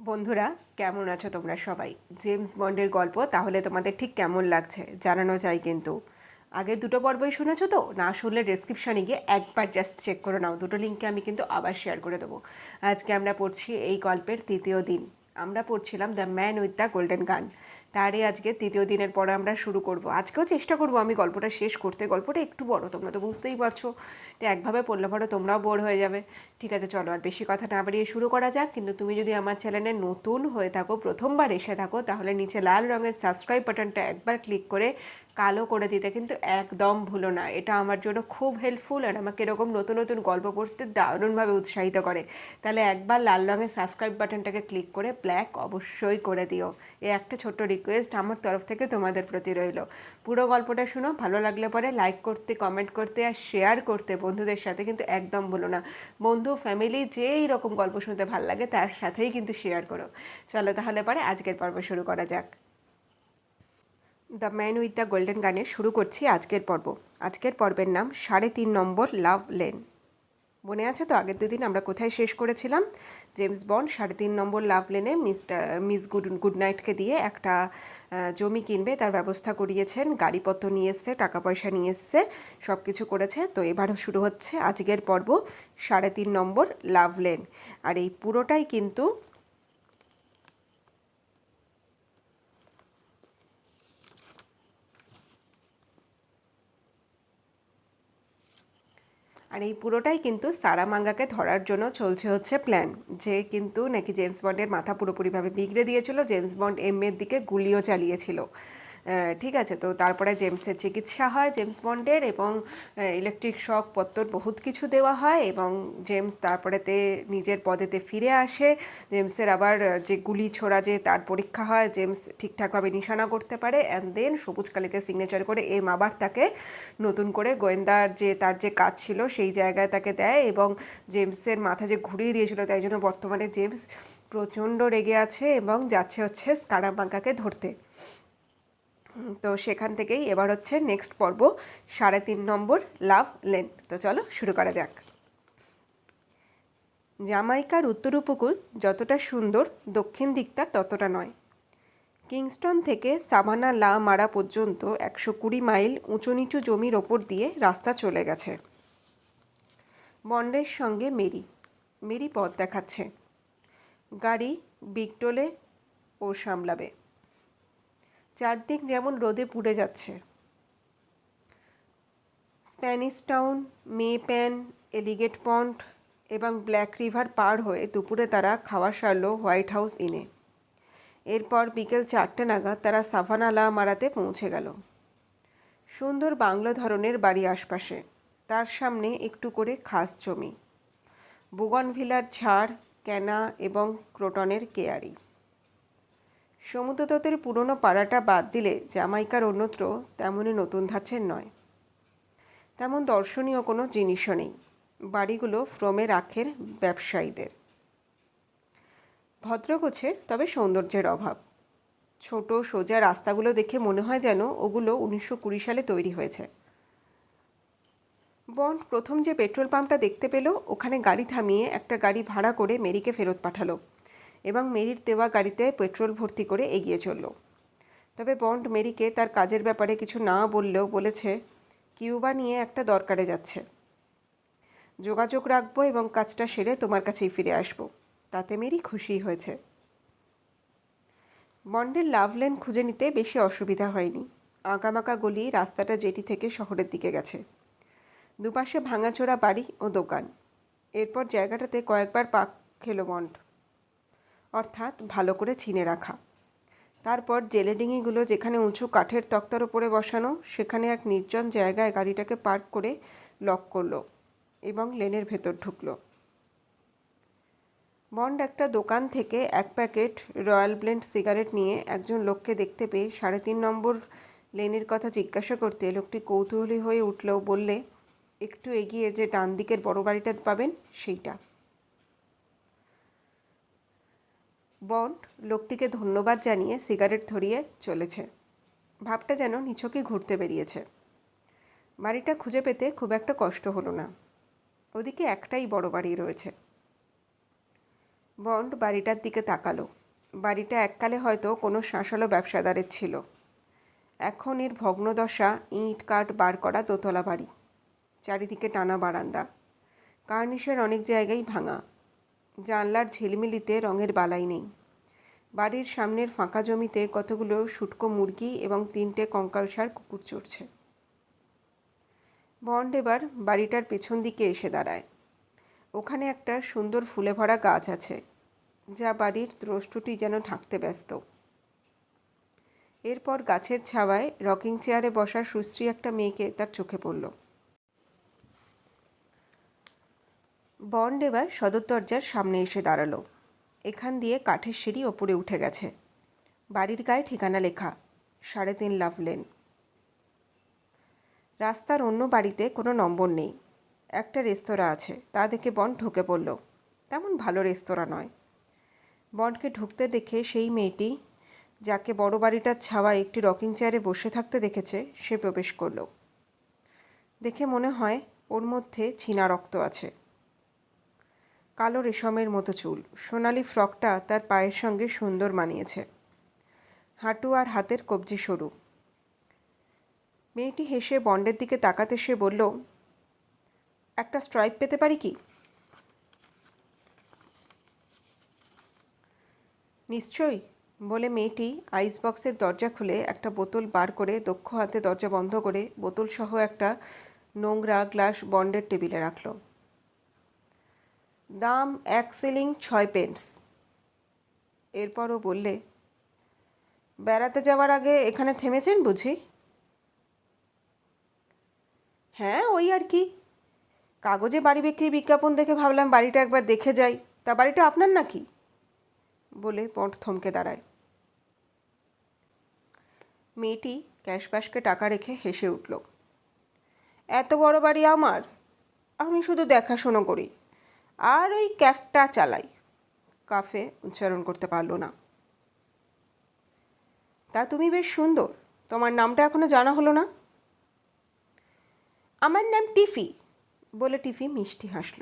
বন্ধুরা, কেমন আছো তোমরা সবাই? জেমস বন্ডের গল্প তাহলে তোমাদের ঠিক কেমন লাগছে জানানো চাই কিন্তু। আগের দুটো পর্বই শুনেছো তো? না শুনলে ডেসক্রিপশানে গিয়ে একবার জাস্ট চেক করে নাও, দুটো লিঙ্কে আমি কিন্তু আবার শেয়ার করে দেবো। আজকে আমরা পড়ছি এই গল্পের তৃতীয় দিন। আমরা পড়ছিলাম the man with the golden গান। তারই আজকে তৃতীয় দিনের পরে আমরা শুরু করব। আজকেও চেষ্টা করব আমি গল্পটা শেষ করতে। গল্পটা একটু বড়, তোমরা তো বুঝতেই পারছো। এটা একভাবে পড়লে পরে তোমরাও বোর হয়ে যাবে। ঠিক আছে, চলো আর বেশি কথা না বাড়িয়ে শুরু করা যাক। কিন্তু তুমি যদি আমার চ্যানেলে নতুন হয়ে থাকো, প্রথমবার এসে থাকো, তাহলে নিচে লাল রঙের সাবস্ক্রাইব বাটনটা একবার ক্লিক করে কালো করে দিতে কিন্তু একদম ভুলো না। এটা আমার জন্য খুব হেল্পফুল আর আমাকে এরকম নতুন নতুন গল্প পড়তে দারুণভাবে উৎসাহিত করে। তাহলে একবার লাল রঙের সাবস্ক্রাইব বাটনটাকে ক্লিক করে ব্ল্যাক অবশ্যই করে দিও। এই একটা ছোট্ট রিকোয়েস্ট আমার তরফ থেকে তোমাদের প্রতি রইল। পুরো গল্পটা শুনো, ভালো লাগলে পরে লাইক করতে, কমেন্ট করতে আর শেয়ার করতে বন্ধুদের সাথে কিন্তু একদম ভুলো না। বন্ধু, ফ্যামিলি যেই রকম গল্প শুনতে ভালো লাগে তার সাথেই কিন্তু শেয়ার করো। চলো তাহলে পরে আজকের পর্ব শুরু করা যাক। The man with the golden গানের শুরু করছি আজকের পর্ব। আজকের পর্বের নাম 3.5 নম্বর লাভ লেন। মনে আছে তো আগের দুদিন আমরা কোথায় শেষ করেছিলাম? জেমস বন্ড 3.5 নম্বর লাভ লেনে মিস গুডনাইটকে দিয়ে একটা জমি কিনবে তার ব্যবস্থা করিয়েছেন, গাড়িপত্র নিয়ে এসছে, টাকা পয়সা নিয়ে এসছে, সব কিছু করেছে। তো এবারও শুরু হচ্ছে আজকের পর্ব 3.5 নম্বর লাভ লেন। আর এই পুরোটাই কিন্তু সারামাঙ্গাকে ধরার জন্য চলছে হচ্ছে প্ল্যান। যে কিন্তু নাকি জেমস বন্ডের মাথা পুরোপুরিভাবে বিগড়ে দিয়েছিল। জেমস বন্ড এর দিকে গুলিও চালিয়েছিল। ঠিক আছে, তো তারপরে জেমসের চিকিৎসা হয় জেমস বন্ডের, এবং ইলেকট্রিক শক পত্তর বহুত কিছু দেওয়া হয়, এবং জেমস তারপরেতে নিজের পদেতে ফিরে আসে। জেমসের আবার যে গুলি ছোড়া যে তার পরীক্ষা হয়, জেমস ঠিকঠাকভাবে নিশানা করতে পারে, অ্যান্ড দেন সবুজ কালিতে সিগনেচার করে আবার তাকে নতুন করে গোয়েন্দার যে তার যে কাজ ছিল সেই জায়গায় তাকে দেয়, এবং জেমসের মাথা যে ঘুরিয়ে দিয়েছিল তাই জন্য বর্তমানে জেমস প্রচণ্ড রেগে আছে এবং যাচ্ছে হচ্ছে স্কারামাঙ্কাকে ধরতে। তো সেখান থেকেই এবার হচ্ছে নেক্সট পর্ব 3.5 নম্বর লাভ লেন। তো চলো শুরু করা যাক। জামাইকার উত্তর উপকূল যতটা সুন্দর, দক্ষিণ দিকটা ততটা নয়। কিংস্টন থেকে সাভানা লা মারা পর্যন্ত 120 মাইল উঁচু নিচু জমির ওপর দিয়ে রাস্তা চলে গেছে। বন্ডের সঙ্গে মেরি পথ দেখাচ্ছে। গাড়ি বিগটোলে ও সামলাবে। চারদিক যেমন রোদে পুড়ে যাচ্ছে। স্প্যানিশ টাউন, মে প্যান, এলিগেট পন্ড এবং ব্ল্যাক রিভার পার হয়ে দুপুরে তারা খাওয়া সারল হোয়াইট হাউস ইনে। এরপর বিকেল 4টে নাগাদ তারা সাভানা লা মারাতে পৌঁছে গেল। সুন্দর বাংলো ধরনের বাড়ি আশপাশে, তার সামনে একটু করে খাস জমি, বুগনভিলার ঝাড়, ক্যানা এবং ক্রোটনের কেয়ারি। সমুদ্রতটের পুরনো পাড়াটা বাদ দিলে জামাইকার অন্যত্র তেমনই নতুন ধাঁচের নয়। তেমন দর্শনীয় কোনো জিনিসও নেই। বাড়িগুলো ফ্রমের আখের ব্যবসায়ীদের। ভদ্রগোছের, তবে সৌন্দর্যের অভাব। ছোট সোজা রাস্তাগুলো দেখে মনে হয় যেন ওগুলো 1920 সালে তৈরি হয়েছে। বন্ড প্রথম যে পেট্রোল পাম্পটা দেখতে পেল ওখানে গাড়ি থামিয়ে একটা গাড়ি ভাড়া করে মেরিকে ফেরত পাঠালো, এবং মেরির দেওয়া গাড়িতে পেট্রোল ভর্তি করে এগিয়ে চলল। তবে বন্ড মেরিকে তার কাজের ব্যাপারে কিছু না বললেও বলেছে কিউবা নিয়ে একটা দরকারে যাচ্ছে, যোগাযোগ রাখবো এবং কাজটা সেরে তোমার কাছেই ফিরে আসবো। তাতে মেরি খুশি হয়েছে। বন্ডের লাভ লেন খুঁজে নিতে বেশি অসুবিধা হয়নি। আঁকাবাঁকা গলি, রাস্তাটা জেটি থেকে শহরের দিকে গেছে। দুপাশে ভাঙাচোরা বাড়ি ও দোকান। এরপর জায়গাটাতে কয়েকবার পাক খেলো বন্ড, অর্থাৎ ভালো করে চিনে রাখা। তারপর জেলেডিঙিগুলো যেখানে উঁচু কাঠের তক্তার ওপরে বসানো, সেখানে এক নির্জন জায়গায় গাড়িটাকে পার্ক করে লক করলো এবং লেনের ভেতর ঢুকলো। বন্ড একটা দোকান থেকে এক প্যাকেট রয়্যাল ব্লেন্ড সিগারেট নিয়ে একজন লোককে দেখতে পেয়ে 3.5 নম্বর লেনের কথা জিজ্ঞাসা করতে লোকটি কৌতূহলী হয়ে উঠলেও বললে, একটু এগিয়ে যে ডান দিকের বড় বাড়িটা পাবেন সেইটা। বন্ড লোকটিকে ধন্যবাদ জানিয়ে সিগারেট ধরিয়ে চলেছে। ভাবটা যেন নিছকই ঘুরতে বেরিয়েছে। বাড়িটা খুঁজে পেতে খুব একটা কষ্ট হলো না। ওদিকে একটাই বড় বাড়ি রয়েছে। বন্ড বাড়িটার দিকে তাকালো। বাড়িটা এককালে হয়তো কোনো শাঁসালো ব্যবসাদারের ছিল। এখন এর ভগ্নদশা, ইঁট কাঠ বার করা দোতলা বাড়ি, চারিদিকে টানা বারান্দা, কার্নিশের অনেক জায়গায় ভাঙা, জানলার ঝিলমিলিতে রঙের বালাই নেই। বাড়ির সামনের ফাঁকা জমিতে কতগুলো শুটকো মুরগি এবং 3টে কঙ্কালসার কুকুর চড়ছে। বন্ড এবার বাড়িটার পেছন দিকে এসে দাঁড়ায়। ওখানে একটা সুন্দর ফুলে ভরা গাছ আছে, যা বাড়ির দ্রষ্টুটি যেন ঢাকতে ব্যস্ত। এরপর গাছের ছাওয়ায় রকিং চেয়ারে বসা সুশ্রী একটা মেয়েকে তার চোখে পড়ল। বন্ড এবার সদর দরজার সামনে এসে দাঁড়ালো। এখান দিয়ে কাঠের সিঁড়ি ওপরে উঠে গেছে। বাড়ির গায়ে ঠিকানা লেখা, 3.5 লাভ লেন। রাস্তার অন্য বাড়িতে কোনো নম্বর নেই। একটা রেস্তোরাঁ আছে, তা দেখে বন্ড ঢুকে পড়ল। তেমন ভালো রেস্তোরাঁ নয়। বন্ডকে ঢুকতে দেখে সেই মেয়েটি, যাকে বড় বাড়িটার ছাওয়ায় একটি রকিং চেয়ারে বসে থাকতে দেখেছে, সে প্রবেশ করল। দেখে মনে হয় ওর মধ্যে ছিনা রক্ত আছে। কালো রেশমের মতো চুল, সোনালি ফ্রকটা তার পায়ের সঙ্গে সুন্দর মানিয়েছে। হাঁটু আর হাতের কবজি সরু। মেয়েটি হেসে বন্ডের দিকে তাকাতে সে বলল, একটা স্ট্রাইপ পেতে পারি কি? নিশ্চয়ই, বলে মেয়েটি আইস বক্সের দরজা খুলে একটা বোতল বার করে দক্ষ হাতে দরজা বন্ধ করে বোতল সহ একটা নোংরা গ্লাস বন্ডের টেবিলে রাখল। দাম 1 শিলিং 6 পেন্স। এরপরও বললে, বেড়াতে যাওয়ার আগে এখানে থেমেছেন বুঝি? হ্যাঁ, ওই আর কি। কাগজে বাড়ি বিক্রির বিজ্ঞাপন দেখে ভাবলাম বাড়িটা একবার দেখে যাই। তা বাড়িটা আপনার নাকি? বলে বন্ড থমকে দাঁড়ায়। মেয়েটি ক্যাশবাস্কে টাকা রেখে হেসে উঠল। এত বড় বাড়ি আমার? আমি শুধু দেখাশোনা করি আর ওই ক্যাফটা চালাই। কাফে উচ্চারণ করতে পারল না। তা তুমি বেশ সুন্দর। তোমার নামটা এখনো জানা হলো না? আমার নাম টিফি, বলে টিফি মিষ্টি হাসল।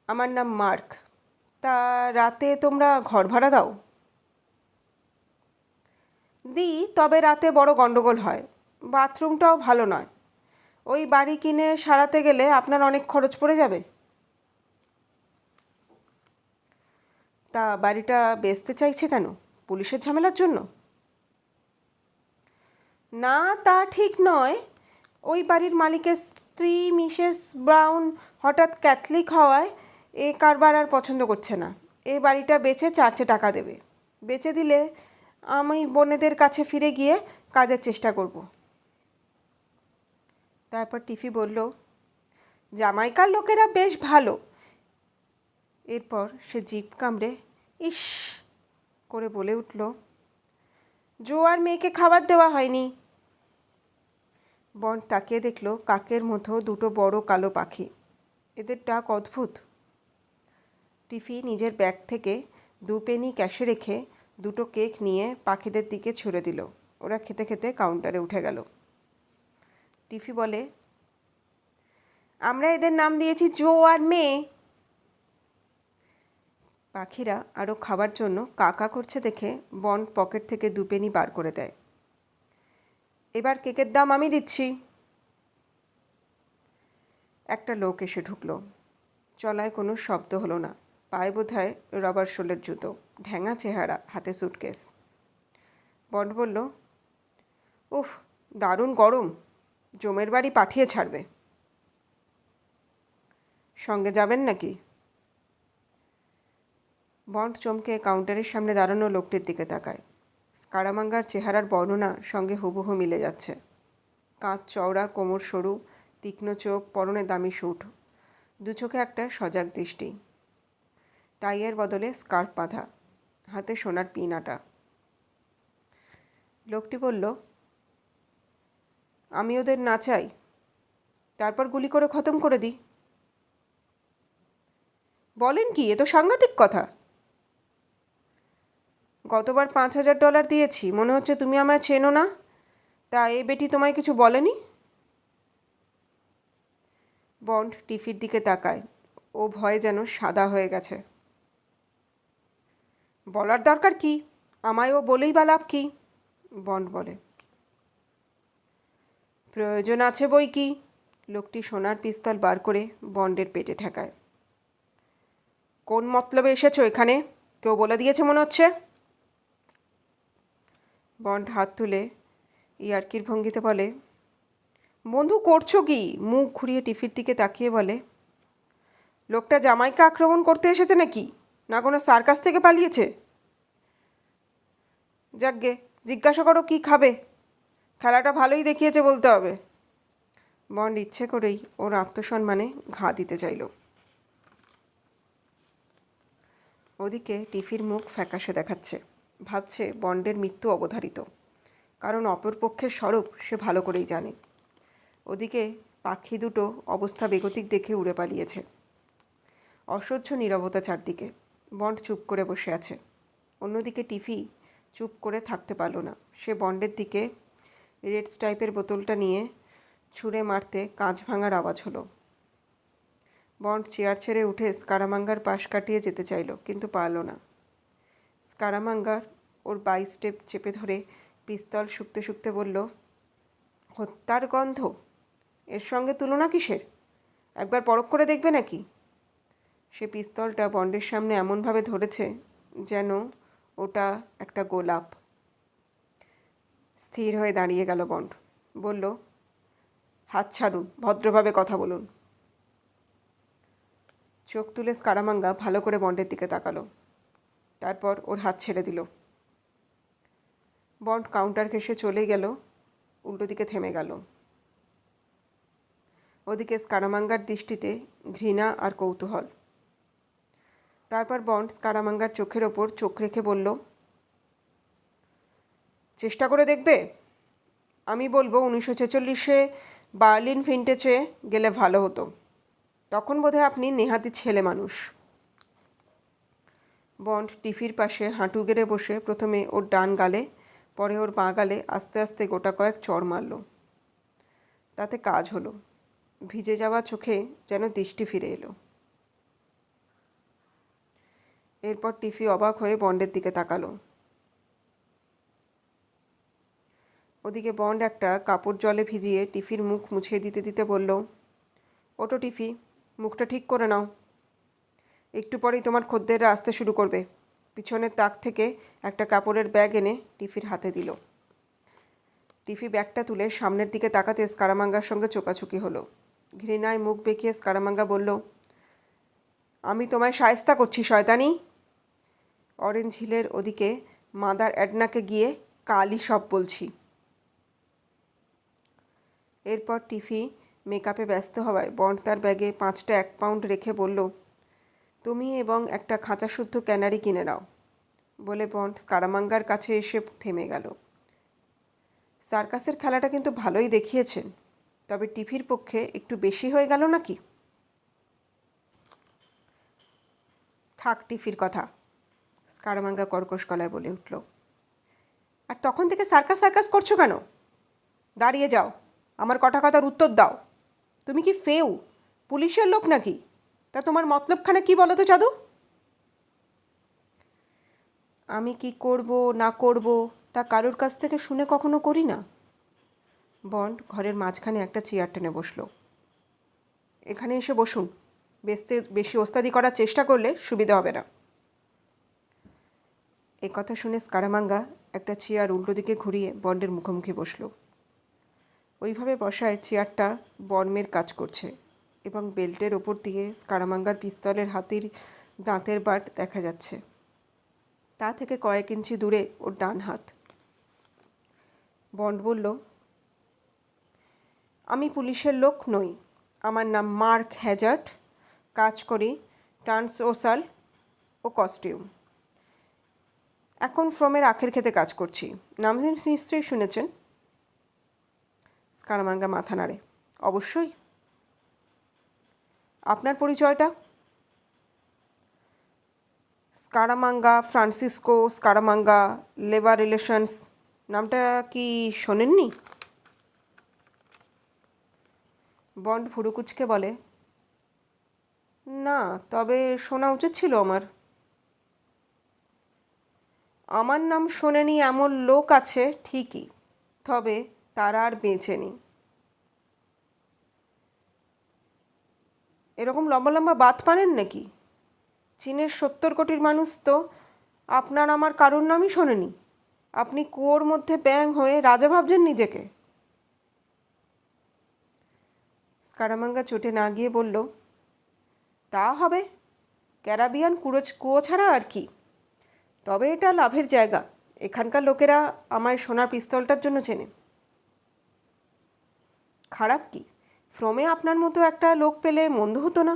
আমার নাম মার্ক। তা রাতে তোমরা ঘর ভাড়া দাও? দিই, তবে রাতে বড় গন্ডগোল হয়। বাথরুমটাও ভালো নয়। ওই বাড়ি কিনে সারাতে গেলে আপনার অনেক খরচ পড়ে যাবে। তা বাড়িটা বেচতে চাইছে কেন? পুলিশের ঝামেলার জন্য? না, তা ঠিক নয়। ওই বাড়ির মালিকের স্ত্রী মিসেস ব্রাউন হঠাৎ ক্যাথলিক হওয়ায় এ কারবার আর পছন্দ করছে না। এই বাড়িটা বেচে 4 টাকা দেবে। বেচে দিলে আমি বোনেদের কাছে ফিরে গিয়ে কাজের চেষ্টা করব। তারপর টিফি বলল, জামাইকার লোকেরা বেশ ভালো। এরপর সে জিভ কামড়ে ইস করে বলে উঠল, জো আর মেয়েকে খাবার দেওয়া হয়নি। বন্ড তাকিয়ে দেখল কাকের মতো 2টো বড় কালো পাখি। এদের ডাক অদ্ভুত। টিফি নিজের ব্যাগ থেকে 2 পেনি ক্যাশে রেখে 2টো কেক নিয়ে পাখিদের দিকে ছুঁড়ে দিল। ওরা খেতে খেতে কাউন্টারে উঠে গেল। টিফি বলে, আমরা এদের নাম দিয়েছি জো আর মেয়ে। পাখিরা আরও খাবার জন্য কাকা করছে দেখে বন্ড পকেট থেকে 2 পেনি বার করে দেয়। এবার কেকের দাম আমি দিচ্ছি। একটা লোক এসে ঢুকলো। চলায় কোনো শব্দ হলো না। পায়ে বোধহয় রবার শোলের জুতো, ঢ্যাঙা চেহারা, হাতে সুটকেস। বন্ড বলল, উফ, দারুণ গরম। জমের বাড়ি পাঠিয়ে ছাড়বে। সঙ্গে যাবেন নাকি? বন্ড চমকে কাউন্টারের সামনে দাঁড়ানো লোকটির দিকে তাকায়। স্কারামাঙ্গার চেহারার বর্ণনা সঙ্গে হুবহু মিলে যাচ্ছে। কাঁধ চওড়া, কোমর সরু, তীক্ষ্ণ চোখ, পরনে দামি স্যুট, 2 চোখে একটা সজাগ দৃষ্টি। টাইয়ের বদলে স্কার্ফ বাঁধা, হাতে সোনার পিন আটা। লোকটি বলল, আমি ওদের নাচাই, তারপর গুলি করে খতম করে দিই। বলেন কি? এ তো সাংঘাতিক কথা। গতবার $5000 দিয়েছি। মনে হচ্ছে তুমি আমায় চেনো না। তা এই বেটি তোমায় কিছু বলেনি? বন্ড টিফির দিকে তাকায়। ও ভয়ে যেন সাদা হয়ে গেছে। বলার দরকার কি, আমায় ও বলেই বা লাভ কি? বন্ড বলে। প্রয়োজন আছে বই কি। লোকটি সোনার পিস্তল বার করে বন্ডের পেটে ঠেকায়। কোন মতলবে এসেছো এখানে? কেউ বলে দিয়েছে মনে হচ্ছে। বন্ড হাত তুলে ইয়ার্কির ভঙ্গিতে বলে, বন্ধু করছো কি? মুখ ঘুরিয়ে টিফির দিকে তাকিয়ে বলে, লোকটা জামাইকে আক্রমণ করতে এসেছে নাকি, না কোনো সার্কাস থেকে পালিয়েছে? যাকগে, জিজ্ঞাসা করো কি খাবে। খেলাটা ভালোই দেখিয়েছে বলতে হবে। বন্ড ইচ্ছে করেই ওর আত্মসম্মানে ঘা দিতে চাইল। ওদিকে টিফির মুখ ফ্যাকাশে দেখাচ্ছে। ভাবছে বন্ডের মৃত্যু অবধারিত, কারণ অপরপক্ষের স্বরূপ সে ভালো করেই জানে। ওদিকে পাখি দুটো অবস্থা বেগতিক দেখে উড়ে পালিয়েছে। অসহ্য নীরবতা চারদিকে। বন্ড চুপ করে বসে আছে। অন্যদিকে টিফি চুপ করে থাকতে পারল না। সে বন্ডের দিকে রেড স্টাইপের বোতলটা নিয়ে ছুঁড়ে মারতে কাঁচ ভাঙার আওয়াজ হলো। বন্ড চেয়ার ছেড়ে উঠে স্কারামাঙ্গার পাশ কাটিয়ে যেতে চাইল, কিন্তু পারল না। স্কারামাঙ্গার ওর 22 স্টেপ চেপে ধরে পিস্তল শুকতে শুকতে বলল, হত্যার গন্ধ, এর সঙ্গে তুলনা কিসের? একবার পরখ করে দেখবে নাকি? সে পিস্তলটা বন্ডের সামনে এমনভাবে ধরেছে যেন ওটা একটা গোলাপ। স্থির হয়ে দাঁড়িয়ে গেল বন্ড। বলল, হাত ছাড়ুন, ভদ্রভাবে কথা বলুন। চোখ তুলে স্কারামাঙ্গা ভালো করে বন্ডের দিকে তাকালো। তারপর ওর হাত ছেড়ে দিল। বন্ড কাউন্টার ঘেঁষে চলে গেল, উল্টো দিকে থেমে গেল। ওদিকে স্কারামাঙ্গার দৃষ্টিতে ঘৃণা আর কৌতূহল। তারপর বন্ড স্কারামাঙ্গার চোখের ওপর চোখ রেখে বলল, চেষ্টা করে দেখবে? আমি বলবো 1946-এ বার্লিন ভিন্টেজে গেলে ভালো হতো। তখন বোধহয় আপনি নেহাতি ছেলে মানুষ। বন্ড টিফির পাশে হাঁটু গেড়ে বসে প্রথমে ওর ডান গালে, পরে ওর বাঁ গালে আস্তে আস্তে গোটা কয়েক চড় মারল। তাতে কাজ হলো। ভিজে যাওয়া চোখে যেন দৃষ্টি ফিরে এলো। এরপর টিফি অবাক হয়ে বন্ডের দিকে তাকালো। ওদিকে বন্ড একটা কাপড় জলে ভিজিয়ে টিফির মুখ মুছিয়ে দিতে দিতে বলল, ওটো টিফি, মুখটা ঠিক করে নাও। একটু পরেই তোমার খদ্দেররা আসতে শুরু করবে। পিছনের তাক থেকে একটা কাপড়ের ব্যাগ এনে টিফির হাতে দিল। টিফি ব্যাগটা তুলে সামনের দিকে তাকাতে স্কারামাঙ্গার সঙ্গে চোকাচুকি হলো। ঘৃণায় মুখ বেঁকিয়ে স্কারামাঙ্গা বলল, আমি তোমায় শায়েস্তা করছি শয়তানি। অরেঞ্জ হিলের ওদিকে মাদার অ্যাডনাকে গিয়ে কালই সব বলছি। এরপর টিফি মেকআপে ব্যস্ত হওয়ায় বন্ড তার ব্যাগে 5টা 1 পাউন্ড রেখে বলল, তুমি এবং একটা খাঁচাশুদ্ধ ক্যানারি কিনে নাও। বলে বন্ড স্কারামাঙ্গার কাছে এসে থেমে গেল। সার্কাসের খেলাটা কিন্তু ভালোই দেখিয়েছেন, তবে টিফির পক্ষে একটু বেশি হয়ে গেল নাকি? থাক টিফির কথা, স্কারামাঙ্গা কর্কশ গলায় বলে উঠল। আর তখন থেকে সার্কাস সার্কাস করছো কেন? দাঁড়িয়ে যাও, আমার কটা কথার উত্তর দাও। তুমি কি ফেউ, পুলিশের লোক নাকি? তা তোমার মতলবখানে কি বলো তো চাদু? আমি কি করব না করব তা কারোর কাছ থেকে শুনে কখনো করি না। বন্ড ঘরের মাঝখানে একটা চেয়ার টেনে বসলো। এখানে এসে বসুন, বেশি ওস্তাদি করার চেষ্টা করলে সুবিধা হবে না। এ কথা শুনে স্কারামাঙ্গা একটা চেয়ার উল্টো দিকে ঘুরিয়ে বন্ডের মুখোমুখি বসলো। ওইভাবে বসায় চেয়ারটা বর্মের কাজ করছে এবং বেল্টের ওপর দিয়ে স্কারামাঙ্গার পিস্তলের হাতির দাঁতের বাট দেখা যাচ্ছে। তা থেকে কয়েক ইঞ্চি দূরে ওর ডান হাত। বন্ড বলল, আমি পুলিশের লোক নই। আমার নাম মার্ক হ্যাজার্ড। কাজ করি ট্রান্সওসাল ও কস্টিউম। এখন ফ্রমের আখের খেতে কাজ করছি। নাম নিশ্চয়ই শুনেছেন। স্কারামাঙ্গা মাথা নাড়ে, অবশ্যই। আপনার পরিচয়টা? স্কারামাঙ্গা ফ্রান্সিসকো স্কারামাঙ্গা, লেবার রিলেশনস। নামটা কি শোনেননি? বন্ড ভুরুকুচকে বলে, না, তবে শোনা উচিত ছিল আমার। আমার নাম শোনেনি এমন লোক আছে ঠিকই, তবে তারা আর বেঁচে নেই। এরকম লম্বা লম্বা বাত পানেন নাকি? চীনের 70 কোটির মানুষ তো আপনার আমার কারোর নামই শোনেনি। আপনি কুয়োর মধ্যে ব্যাঙ হয়ে রাজা ভাবছেন নিজেকে। স্কারামাঙ্গা চটে না গিয়ে বলল, তা হবে, ক্যারাবিয়ান কুয়ো ছাড়া আর কি। তবে এটা লাভের জায়গা, এখানকার লোকেরা আমায় সোনার পিস্তলটার জন্য চেনে। খারাপ কি? ফ্রমে আপনার মতো একটা লোক পেলে মন্দ হতো না।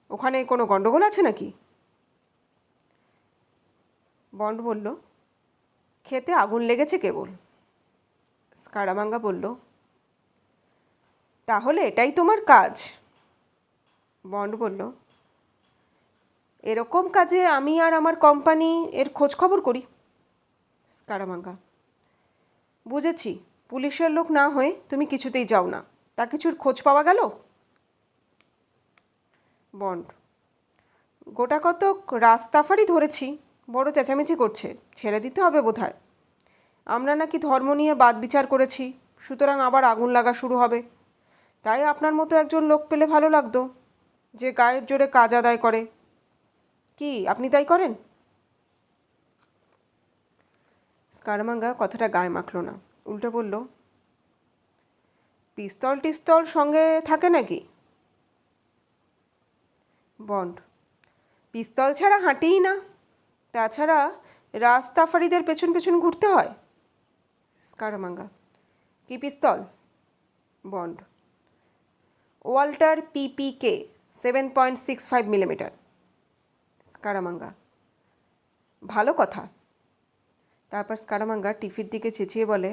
ওখানে কোনো গন্ডগোল আছে নাকি? বন্ড বলল, খেতে আগুন লেগেছে কেবল। স্কারামাঙ্গা বলল, তাহলে এটাই তোমার কাজ? বন্ড বলল, এরকম কাজে আমি আর আমার কোম্পানি এর খোঁজ খবর করি। স্কারামাঙ্গা, বুঝেছি, পুলিশের লোক না হয়ে তুমি কিছুতেই যাও না, তা কিছুর খোঁজ পাওয়া গেল? বন্ড, গোটা কতক রাস্তাফারি ধরেছি, বড় চেঁচামেচি করছে, ছেড়ে দিতে হবে বোধহয়। আমরা নাকি ধর্ম নিয়ে বাদ বিচার করেছি, সুতরাং আবার আগুন লাগা শুরু হবে। তাই আপনার মতো একজন লোক পেলে ভালো লাগতো, যে গায়ের জোরে কাজ আদায় করে। কি আপনি তাই করেন? স্কারামাঙ্গা কথাটা গায়ে মাখল না, উল্টো বলল, পিস্তল টিস্তল সঙ্গে থাকে নাকি? বন্ড, পিস্তল ছাড়া হাঁটিই না, তাছাড়া রাস্তাফারিদের পেছন পেছন ঘুরতে হয়। স্কারামাঙ্গা, কি পিস্তল? Bond, Walther PPK 7.65 millimetre. Scaramanga, ভালো কথা। তারপর স্কারামাঙ্গা টিফির দিকে চেঁচিয়ে বলে,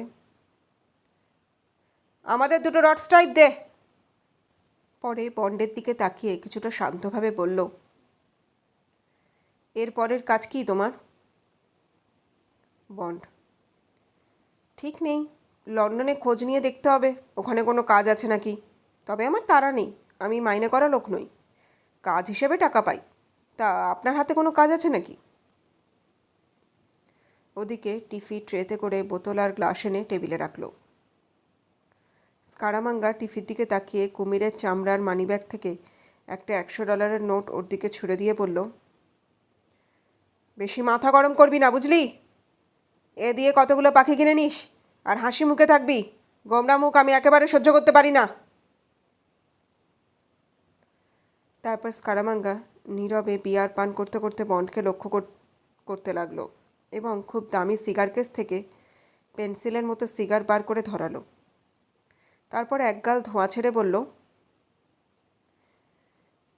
আমাদের দুটো রড স্ট্রাইপ দে। পরে বন্ডের দিকে তাকিয়ে কিছুটা শান্তভাবে বলল, এর পরের কাজ কি তোমার? বন্ড, ঠিক নেই, লন্ডনে খোঁজ নিয়ে দেখতে হবে ওখানে কোনো কাজ আছে নাকি। তবে আমার তাড়া নেই, আমি মাইনে করা লোক নই, কাজ হিসেবে টাকা পাই। তা আপনার হাতে কোনো কাজ আছে নাকি? ওদিকে টিফি ট্রেতে করে বোতল আর গ্লাস এনে টেবিলে রাখল। স্কারামাঙ্গা টিফির দিকে তাকিয়ে কুমিরের চামড়ার মানিব্যাগ থেকে একটা $100 নোট ওর দিকে ছুঁড়ে দিয়ে বলল, বেশি মাথা গরম করবি না বুঝলি? এ দিয়ে কতগুলো পাখি কিনে নিস, আর হাসি মুখে থাকবি। গোমরা মুখ আমি একেবারে সহ্য করতে পারি না। তারপর স্কারামাঙ্গা নীরবে বিয়ার পান করতে করতে বন্ডকে লক্ষ্য করতে লাগলো এবং খুব দামি সিগার কেস থেকে পেন্সিলের মতো সিগার বার করে ধরালো। তারপর একগাল ধোঁয়া ছেড়ে বলল,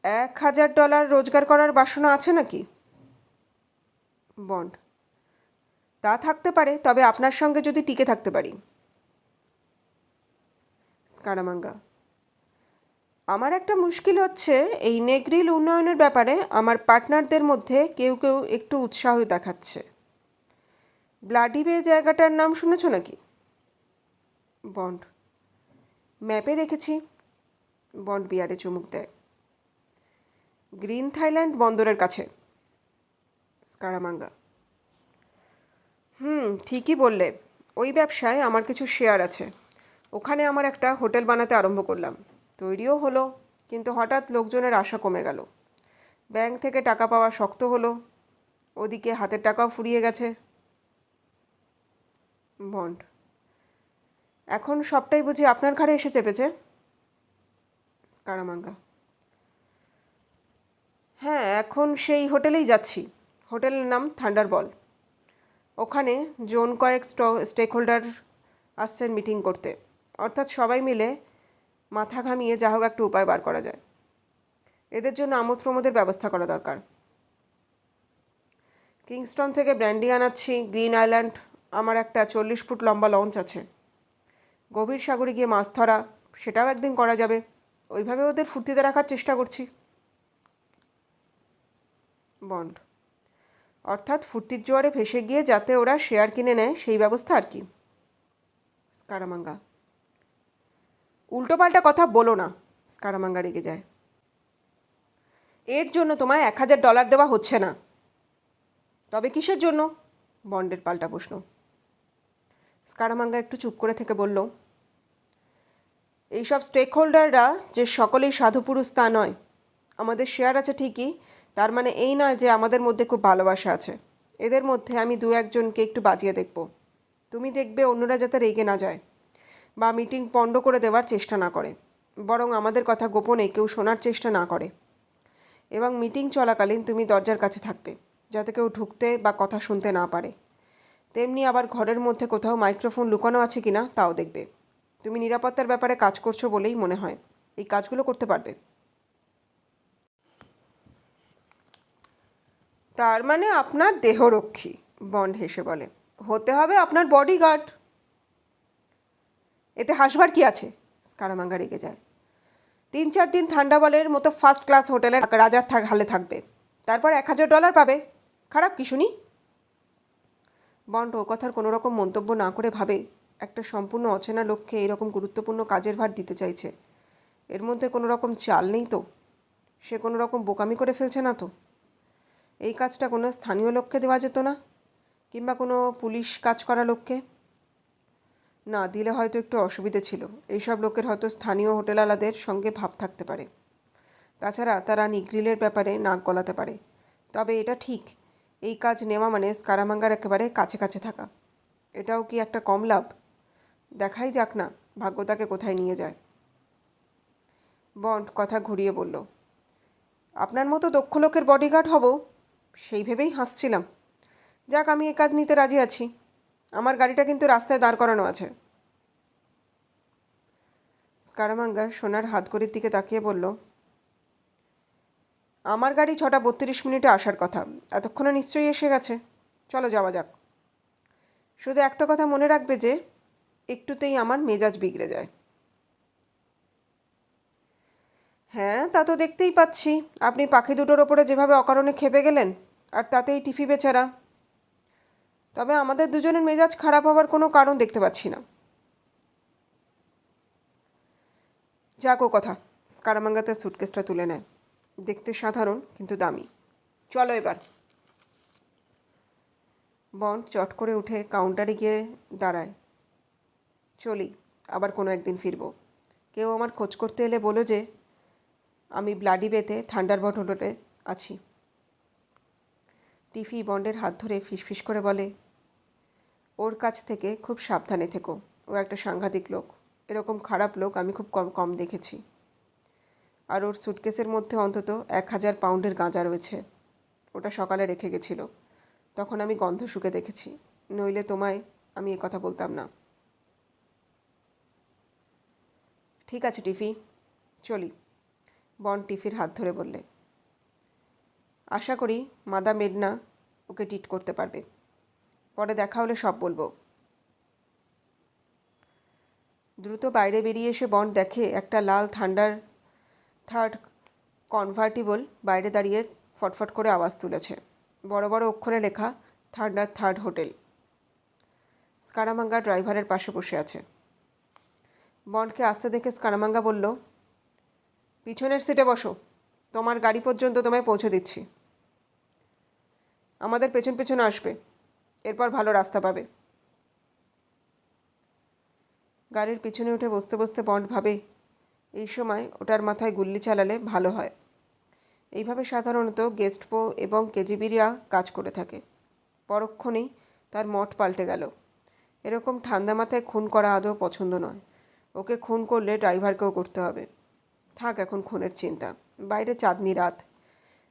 $1000 রোজগার করার বাসনা আছে নাকি? বন্ড, তা থাকতে পারে, তবে আপনার সঙ্গে যদি টিকে থাকতে পারি। স্কারামাঙ্গা, আমার একটা মুশকিল হচ্ছে, এই নেগ্রিল উন্নয়নের ব্যাপারে আমার পার্টনারদের মধ্যে কেউ কেউ একটু উৎসাহ দেখাচ্ছে। ব্লাডি বে জায়গাটার নাম শুনেছ নাকি? বন্ড, ম্যাপে দেখেছি। বন্ড বিয়ারে চুমুক দেয়। গ্রিন থাইল্যান্ড বন্দরের কাছে। স্কারামাঙ্গা, ঠিকই বললে, ওই ব্যবসায় আমার কিছু শেয়ার আছে। ওখানে আমার একটা হোটেল বানাতে আরম্ভ করলাম, তৈরিও হলো, কিন্তু হঠাৎ লোকজনের আশা কমে গেল। ব্যাংক থেকে টাকা পাওয়া শক্ত হলো, ওদিকে হাতের টাকাও ফুরিয়ে গেছে। বন্ড, এখন সবটাই বুঝি আপনার ঘাড়ে এসে চেপেছে? স্কারামাঙ্গা, হ্যাঁ, এখন সেই হোটেলেই যাচ্ছি। হোটেলের নাম থান্ডারবল। ওখানে জোন কয়েক স্টেক হোল্ডার আসছেন মিটিং করতে, অর্থাৎ সবাই মিলে মাথা ঘামিয়ে যা হোক একটা উপায় বার করা যায়। এদের জন্য আমোদ প্রমোদের ব্যবস্থা করা দরকার। কিংস্টন থেকে ব্র্যান্ডি আনাচ্ছি। গ্রিন আইল্যান্ড আমার একটা 40 ফুট লম্বা লঞ্চ আছে। গভীর সাগরে গিয়ে মাছ ধরা, সেটাও একদিন করা যাবে। ওইভাবে ওদের ফুর্তিতে রাখার চেষ্টা করছি। বন্ড, অর্থাৎ ফুর্তির জোয়ারে ভেসে গিয়ে যাতে ওরা শেয়ার কিনে নেয় সেই ব্যবস্থা আর কি। স্কারামাঙ্গা, উল্টোপাল্টা কথা বলো না। স্কারামাঙ্গা রেগে যায়। এর জন্য তোমায় $1000 দেওয়া হচ্ছে না। তবে কিসের জন্য? বন্ডের পাল্টা প্রশ্ন। স্কারামাঙ্গা একটু চুপ করে থেকে বলল, এইসব স্টেক হোল্ডাররা যে সকলেই সাধুপুরুষ তা নয়। আমাদের শেয়ার আছে ঠিকই, তার মানে এই নয় যে আমাদের মধ্যে খুব ভালোবাসা আছে। এদের মধ্যে আমি 2-1জনকে একটু বাজিয়ে দেখব। তুমি দেখবে অন্যরা যাতে রেগে না যায় বা মিটিং পণ্ড করে দেওয়ার চেষ্টা না করে, বরং আমাদের কথা গোপনে কেউ শোনার চেষ্টা না করে। এবং মিটিং চলাকালীন তুমি দরজার কাছে থাকবে, যাতে কেউ ঢুকতে বা কথা শুনতে না পারে। তেমনি আবার ঘরের মধ্যে কোথাও মাইক্রোফোন লুকানো আছে কিনা তাও দেখবে। তুমি নিরাপত্তার ব্যাপারে কাজ করছো বলেই মনে হয়। এই কাজগুলো করতে পারবে? তার মানে আপনার দেহরক্ষী, বন্ড হেসে বলে। হতে হবে আপনার বডিগার্ড। এতে হাসবার কি আছে? স্কারামাঙ্গা রেগে যায়। 3-4 দিন থান্ডাবালের মতো ফার্স্ট ক্লাস হোটেলে রাজার হালে থাকবে, তারপর $1000 পাবে। খারাপ কি শুনি? বন্ড ও কথার কোনো রকম মন্তব্য না করে ভাবে, একটা সম্পূর্ণ অচেনা লোককে এরকম গুরুত্বপূর্ণ কাজের ভার দিতে চাইছে। এর মধ্যে কোনো রকম চাল নেই তো? সে কোনো রকম বোকামি করে ফেলছে না তো? এই কাজটা কোনো স্থানীয় লোককে দেওয়া যেত না? কিংবা কোনো পুলিশ কাজ করা লোককে? না দিলে হয়তো একটু অসুবিধে ছিল। এইসব লোকের হয়তো স্থানীয় হোটেলওয়ালাদের সঙ্গে ভাব থাকতে পারে। তাছাড়া তারা নিগ্রিলের ব্যাপারে নাক গলাতে পারে। তবে এটা ঠিক, এই কাজ নেওয়া মানে স্কারামাঙ্গার একেবারে কাছে কাছে থাকা। এটাও কি একটা কম লাভ? দেখাই যাক না ভাগ্য তাকে কোথায় নিয়ে যায়। বন্ড কথা ঘুরিয়ে বলল, আপনার মতো দক্ষ লোকের বডিগার্ড হব সেই ভেবেই হাসছিলাম। যাক, আমি এ কাজ নিতে রাজি আছি। আমার গাড়িটা কিন্তু রাস্তায় দাঁড় করানো আছে। স্কারামাঙ্গা সোনার হাতঘড়ির দিকে তাকিয়ে বলল, আমার গাড়ি 6:32 আসার কথা, এতক্ষণে নিশ্চয়ই এসে গেছে। চলো যাওয়া যাক। শুধু একটা কথা মনে রাখবে যে একটুতেই আমার মেজাজ বিগড়ে যায়। হ্যাঁ, তা তো দেখতেই পাচ্ছি। আপনি পাখি দুটোর ওপরে যেভাবে অকারণে খেপে গেলেন, আর তাতেই টিফি বেচারা। তবে আমাদের দুজনের মেজাজ খারাপ হওয়ার কোনো কারণ দেখতে পাচ্ছি না। যাক ও কথা। স্কারামাঙ্গা তার সুটকেসটা তুলে নেয়। দেখতে সাধারণ কিন্তু দামি। চলো এবার। বন্ড চট করে উঠে কাউন্টারে গিয়ে দাঁড়ায়। চলি, আবার কোনো একদিন ফিরব। কেউ আমার খোঁজ করতে এলে বলো যে আমি ব্লাডি বেতে থান্ডারবার্ড হোটেলে আছি। টিফি বন্ডের হাত ধরে ফিসফিস করে বলে, ওর কাছ থেকে খুব সাবধানে থেকো। ও একটা সাংঘাতিক লোক। এরকম খারাপ লোক আমি খুব কম কম দেখেছি। আর ওর সুটকেসের মধ্যে অন্তত 1000 পাউন্ডের গাঁজা রয়েছে। ওটা সকালে রেখে গেছিল, তখন আমি গন্ধ শুকে দেখেছি। নইলে তোমায় আমি এ কথা বলতাম না। ঠিক আছে টিফি, চলি। বন্ড টিফির হাত ধরে বললে। আশা করি মাদাম এডনা ওকে ট্রিট করতে পারবে। পরে দেখা হলে সব বলবো। দ্রুত বাইরে বেরিয়ে এসে বন্ড দেখে একটা লাল থার্ড কনভার্টিবল বাইরে দাঁড়িয়ে ফটফট করে আওয়াজ তুলেছে। বড় বড় অক্ষরে লেখা থার্ড হোটেল। স্কারামাঙ্গা ড্রাইভারের পাশে বসে আছে। বন্ডকে আসতে দেখে স্কারামাঙ্গা বলল, পিছনের সিটে বসো। তোমার গাড়ি পর্যন্ত তোমায় পৌঁছে দিচ্ছি। আমাদের পেছন পেছন আসবে, এরপর ভালো রাস্তা পাবে। গাড়ির পিছনে উঠে বসতে বসতে বন্ড ভাবে, এই সময় ওটার মাথায় গুল্লি চালালে ভালো হয়। এইভাবে সাধারণত গেস্টপো এবং কেজিবিরা কাজ করে থাকে। পরক্ষণেই তার মত পাল্টে গেল। এরকম ঠান্ডা মাথায় খুন করা আদৌ পছন্দ নয়। ওকে খুন করলে ড্রাইভারকেও করতে হবে। থাক এখন খুনের চিন্তা। বাইরে চাঁদনি রাত।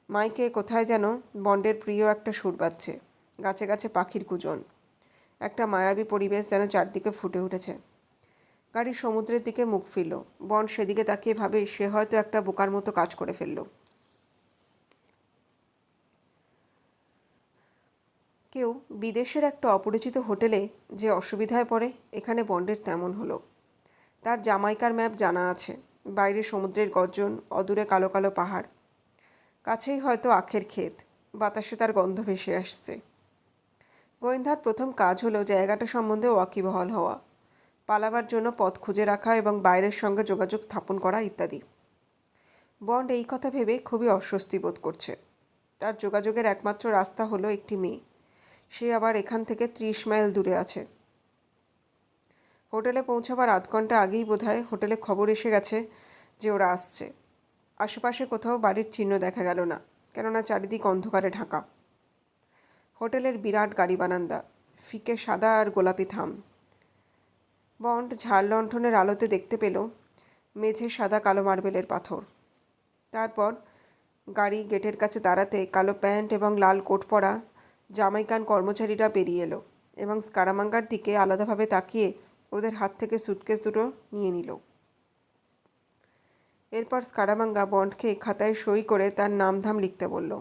মাইকে কোথায় যেন বন্ডের প্রিয় একটা সুর বাজছে। গাছে গাছে পাখির কুজন। একটা মায়াবী পরিবেশ যেন চারদিকে ফুটে উঠেছে। গাড়ি সমুদ্রের দিকে মুখ ফিরল। বন্ড সেদিকে তাকিয়ে ভাবে সে হয়তো একটা বোকার মতো কাজ করে ফেলল। কেউ বিদেশের একটা অপরিচিত হোটেলে যে অসুবিধায় পড়ে, এখানে বন্ডের তেমন হলো। তার জামাইকার ম্যাপ জানা আছে। বাইরে সমুদ্রের গর্জন, অদূরে কালো কালো পাহাড়, কাছেই হয়তো আখের ক্ষেত। বাতাসে তার গন্ধ ভেসে আসছে। গোয়েন্দার প্রথম কাজ হলো জায়গাটা সম্বন্ধে ওয়াকিবহাল হওয়া, পালাবার জন্য পথ খুঁজে রাখা এবং বাইরের সঙ্গে যোগাযোগ স্থাপন করা ইত্যাদি। বন্ড এই কথা ভেবে খুবই অস্বস্তি বোধ করছে। তার যোগাযোগের একমাত্র রাস্তা হলো একটি মেয়ে, সে আবার এখান থেকে 30 মাইল দূরে আছে। হোটেলে পৌঁছাবার আধ ঘন্টা আগেই বোধহয় হোটেলে খবর এসে গেছে যে ওরা আসছে। আশেপাশে কোথাও বাড়ির চিহ্ন দেখা গেল না, কেননা চারিদিক অন্ধকারে ঢাকা। হোটেলের বিরাট গাড়ি বারান্দা, ফিকে সাদা আর গোলাপি থাম। বন্ড ঝাড় লণ্ঠনের আলোতে দেখতে পেল মেঝে সাদা কালো মার্বেলের পাথর। তারপর গাড়ি গেটের কাছে দাঁড়াতে কালো প্যান্ট এবং লাল কোট পরা জামাইকান কর্মচারীরা বেরিয়ে এলো এবং স্কারামাঙ্গার দিকে আলাদাভাবে তাকিয়ে ওদের হাত থেকে সুটকেস দুটো নিয়ে নিল। এরপর স্কারামাঙ্গা বন্ডকে খাতায় সই করে তার নামধাম লিখতে বলল।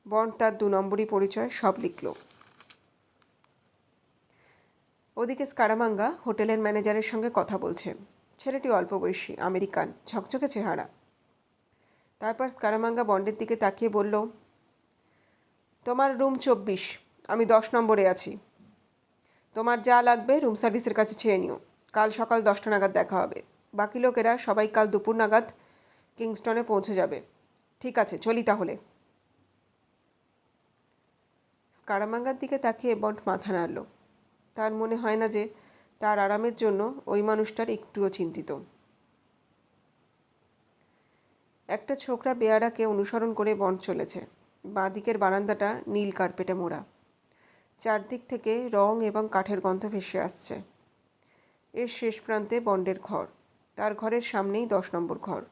বন্ড তার 2 নম্বরই পরিচয় সব লিখল। ওদিকে স্কারামাঙ্গা হোটেলের ম্যানেজারের সঙ্গে কথা বলছে। ছেলেটি অল্প বয়সী, আমেরিকান, ঝকঝকে চেহারা। তারপর স্কারামাঙ্গা বন্ডের দিকে তাকিয়ে বলল, তোমার রুম 24, আমি 10 নম্বরে আছি। তোমার যা লাগবে রুম সার্ভিসের কাছে চেয়ে নিও। কাল সকাল 10টা নাগাদ দেখা হবে। বাকি লোকেরা সবাই কাল দুপুর নাগাদ কিংস্টনে পৌঁছে যাবে। ঠিক আছে, চলি তাহলে। স্কারামাঙ্গার দিকে তাকিয়ে বন্ড মাথা নাড়ল। তার মনে হয় না যে তার আরামের জন্য ওই মানুষটার একটুও চিন্তিত। একটা ছোকরা বেয়ারাকে অনুসরণ করে বন্ড চলেছে। বাঁ দিকের বারান্দাটা নীল কার্পেটে মোড়া। চারদিক থেকে রং এবং কাঠের গন্ধ ভেসে আসছে। এর শেষ প্রান্তে বন্ডের ঘর। তার ঘরের সামনেই 10 নম্বর ঘর।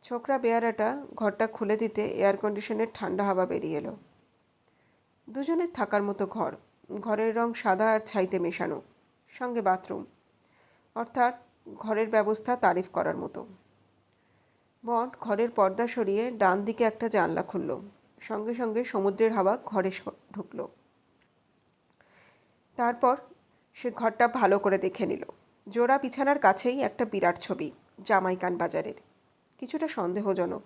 ছোকরা বেয়ারাটা ঘরটা খুলে দিতে এয়ার কন্ডিশনের ঠান্ডা হাওয়া বেরিয়ে এলো। দুজনের থাকার মতো ঘর। ঘরের রং সাদা আর ছাইতে মেশানো, সঙ্গে বাথরুম, অর্থাৎ ঘরের ব্যবস্থা তারিফ করার মতো। বন্ড ঘরের পর্দা সরিয়ে ডান দিকে একটা জানলা খুলল। সঙ্গে সঙ্গে সমুদ্রের হাওয়া ঘরে ঢুকল। তারপর সে ঘরটা ভালো করে দেখে নিল। জোড়া বিছানার কাছেই একটা বিরাট ছবি, জামাইকান বাজারের। কিছুটা সন্দেহজনক।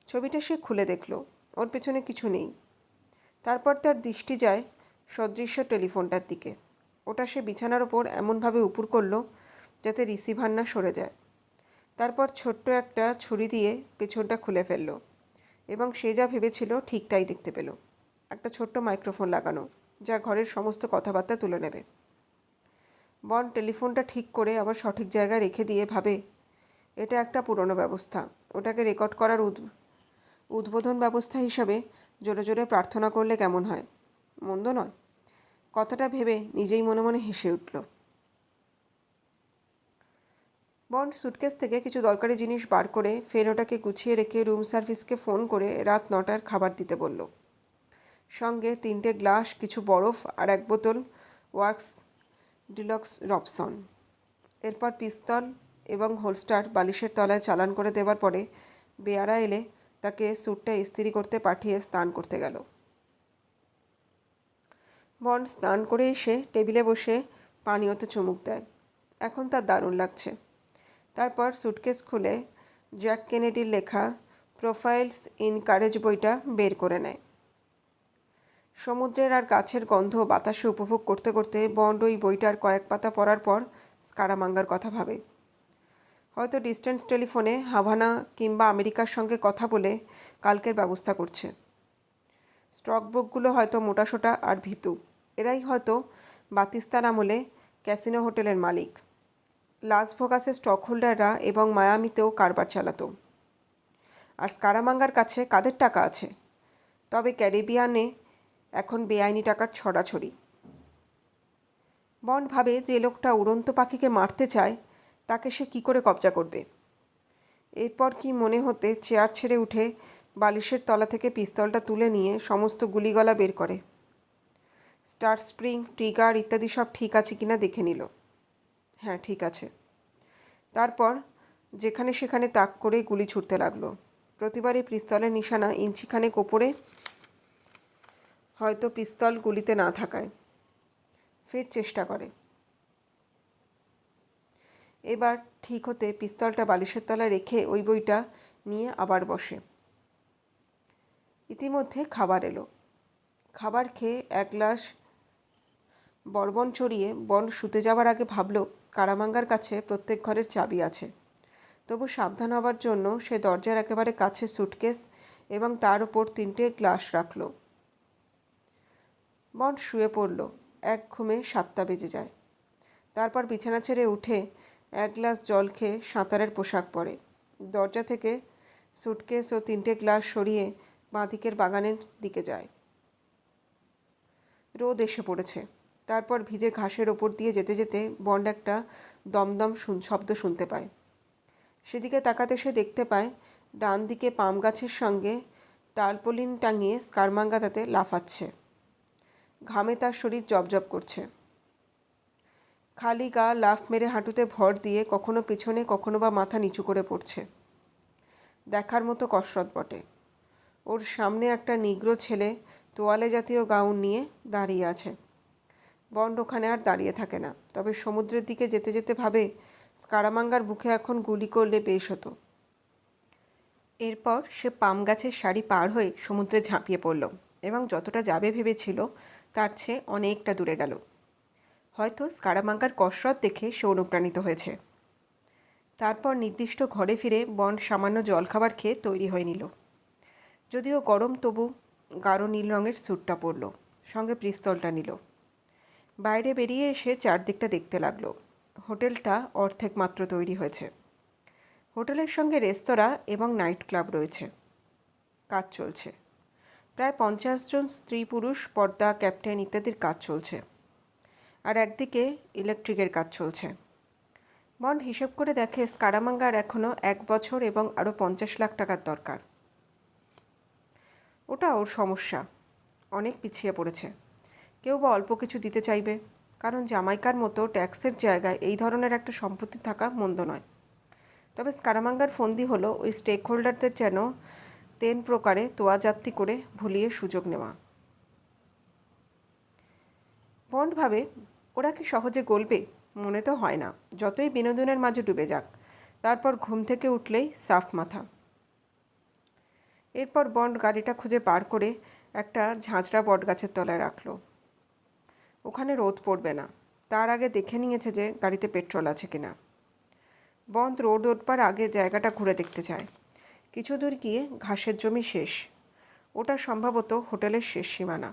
ছবিটা সে খুলে দেখল, ওর পেছনে কিছু নেই। তারপর তার দৃষ্টি যায় সদৃশ্য টেলিফোনটার দিকে। ওটা সে বিছানার ওপর এমনভাবে উপুর করল যাতে রিসিভার না সরে যায়। তারপর ছোট্ট একটা ছুরি দিয়ে পেছনটা খুলে ফেলল এবং সে যা ভেবেছিল ঠিক তাই দেখতে পেল। একটা ছোট্ট মাইক্রোফোন লাগানো, যা ঘরের সমস্ত কথাবার্তা তুলে নেবে। বন্ড টেলিফোনটা ঠিক করে আবার সঠিক জায়গায় রেখে দিয়ে ভাবে, এটা একটা পুরনো ব্যবস্থা। ওটাকে রেকর্ড করার উদ্বোধন ব্যবস্থা হিসাবে জোরে জোরে প্রার্থনা করলে কেমন হয়? মন্দ নয়। কথাটা ভেবে নিজেই মনে মনে হেসে উঠল। বন্ড সুটকেস থেকে কিছু দরকারি জিনিস বার করে ফের ওটাকে গুছিয়ে রেখে রুম সার্ভিসকে ফোন করে রাত 9টার খাবার দিতে বলল। সঙ্গে 3টে গ্লাস, কিছু বরফ আর 1 বোতল ওয়ার্কস ডিলক্স রবসন। এরপর পিস্তল এবং হোলস্টার বালিশের তলায় চালান করে দেওয়ার পরে বেয়ারা এলে তাকে স্যুটটা ইস্ত্রি করতে পাঠিয়ে স্নান করতে গেল। বন্ড স্নান করে এসে টেবিলে বসে পানীয়তে চুমুক দেয়। এখন তার দারুণ লাগছে। তারপর সুটকেস খুলে জ্যাক কেনেডির লেখা প্রোফাইলস ইন কারেজ বইটা বের করে নেয়। সমুদ্রের আর গাছের গন্ধ বাতাসে উপভোগ করতে করতে বন্ড ওই বইটার কয়েক পাতা পড়ার পর স্কারামাঙ্গার কথা ভাবে। হয়তো ডিস্টেন্স টেলিফোনে হাভানা কিংবা আমেরিকার সঙ্গে কথা বলে কালকের ব্যবস্থা করছে। স্টক বুকগুলো হয়তো মোটাসোটা আর ভীতু। এরাই হয়তো বাতিস্তান আমলে ক্যাসিনো হোটেলের মালিক। লাস ভেগাসের স্টক হোল্ডাররা এবং মায়ামিতেও কারবার চালাতো। আর স্কারামাঙ্গার কাছে কাদের টাকা আছে? তবে ক্যারিবিয়ানে এখন বেআইনি টাকার ছড়াছড়ি। বন্ড ভাবে যে লোকটা উড়ন্ত পাখিকে মারতে চায় তাকে সে কী করে কবজা করবে। এরপর কি মনে হতে চেয়ার ছেড়ে উঠে বালিশের তলা থেকে পিস্তলটা তুলে নিয়ে সমস্ত গুলিগলা বের করে। স্টার স্প্রিং, ট্রিগার ইত্যাদি সব ঠিক আছে কিনা দেখে নিল। হ্যাঁ, ঠিক আছে। তারপর যেখানে সেখানে তাক করে গুলি ছুটতে লাগলো। প্রতিবারই পিস্তলের নিশানা ইঞ্চিখানেক ওপরে, হয়তো পিস্তল গুলিতে না থাকায়। ফের চেষ্টা করে। এবার ঠিক হতে পিস্তলটা বালিশের তলায় রেখে ওই বইটা নিয়ে আবার বসে। ইতিমধ্যে খাবার এলো। খাবার খেয়ে 1 গ্লাস বরবন চড়িয়ে বন্ড শুতে যাওয়ার আগে ভাবল স্কারামাঙ্গার কাছে প্রত্যেক ঘরের চাবি আছে। তবু সাবধান হবার জন্য সে দরজার একেবারে কাছে সুটকেস এবং তার উপর 3টে গ্লাস রাখল। বন্ড শুয়ে পড়ল। এক ঘুমে 7টা বেজে যায়। তারপর বিছানা ছেড়ে উঠে 1 গ্লাস জল খেয়ে সাঁতারের পোশাক পরে দরজা থেকে সুটকেস ও 3টে গ্লাস সরিয়ে বাঁদিকের বাগানের দিকে যায়। রোদ এসে পড়েছে। তারপর ভিজে ঘাসের ওপর দিয়ে যেতে যেতে বন্ড একটা দমদম শব্দ শুনতে পায়। সেদিকে তাকাতে সে দেখতে পায় ডান দিকে পাম গাছের সঙ্গে টালপলিন টাঙিয়ে স্কারমাঙ্গা তাতে লাফাচ্ছে। ঘামে তার শরীর জবজব করছে। খালি গা লাফ মেরে হাঁটুতে ভর দিয়ে কখনো পেছনে কখনো বা মাথা নিচু করে পড়ছে। দেখার মতো কসরত বটে। ওর সামনে একটা নিগ্রো ছেলে তোয়ালে জাতীয় গাউন নিয়ে দাঁড়িয়ে আছে। বন্ড ওখানে আর দাঁড়িয়ে থাকে না, তবে সমুদ্রের দিকে যেতে যেতে ভাবে স্কারামাঙ্গার বুকে এখন গুলি করলে বেশ হতো। এরপর সে পাম গাছের সারি পার হয়ে সমুদ্রে ঝাঁপিয়ে পড়ল এবং যতটা যাবে ভেবেছিল তার চেয়ে অনেকটা দূরে গেল। হয়তো স্কারামাঙ্গার কসরত দেখে সে অনুপ্রাণিত হয়েছে। তারপর নির্দিষ্ট ঘরে ফিরে বন্ড সামান্য জলখাবার খেয়ে তৈরি হয়ে নিল। যদিও গরম, তবু গাঢ় নীল রঙের স্যুটটা পরল, সঙ্গে পিস্তলটা নিল। বাইরে বেরিয়ে এসে চারদিকটা দেখতে লাগলো। হোটেলটা অর্ধেক মাত্র তৈরি হয়েছে। হোটেলের সঙ্গে রেস্তোরাঁ এবং নাইট ক্লাব রয়েছে। কাজ চলছে। প্রায় 50 জন স্ত্রী পুরুষ, পর্দা, ক্যাপ্টেন ইত্যাদির কাজ চলছে। আর একদিকে ইলেকট্রিকের কাজ চলছে। বন্ড হিসেব করে দেখে স্কারামাঙ্গার এখনও 1 বছর এবং আরও 50 লাখ টাকার দরকার। ওটা ওর সমস্যা। অনেক পিছিয়ে পড়েছে। কেউ বা অল্প কিছু দিতে চাইবে, কারণ জামাইকার মতো ট্যাক্সের জায়গায় এই ধরনের একটা সম্পত্তি থাকা মন্দ নয়। তবে স্কারামাঙ্গার ফন্দি হলো ওই স্টেক হোল্ডারদের যেন 3 প্রকারে তোয়াজাত্তি করে ভুলিয়ে সুযোগ নেওয়া। বন্ড ভাবে, ওরা কি সহজে গলবে? মনে তো হয় না। যতই বিনোদনের মাঝে ডুবে যাক, তারপর ঘুম থেকে উঠলেই সাফ মাথা। এরপর বন্ড গাড়িটা খুঁজে বার করে একটা ঝাঁঝরা বটগাছের তলায় রাখল। ওখানে রোদ পড়বে না। তার আগে দেখে নিয়েছে যে গাড়িতে পেট্রোল আছে কিনা। বন্ড রোড ওঠবার আগে জায়গাটা ঘুরে দেখতে চায়। কিছু দূর গিয়ে ঘাসের জমি শেষ। ওটা সম্ভবত হোটেলের শেষ সীমানা।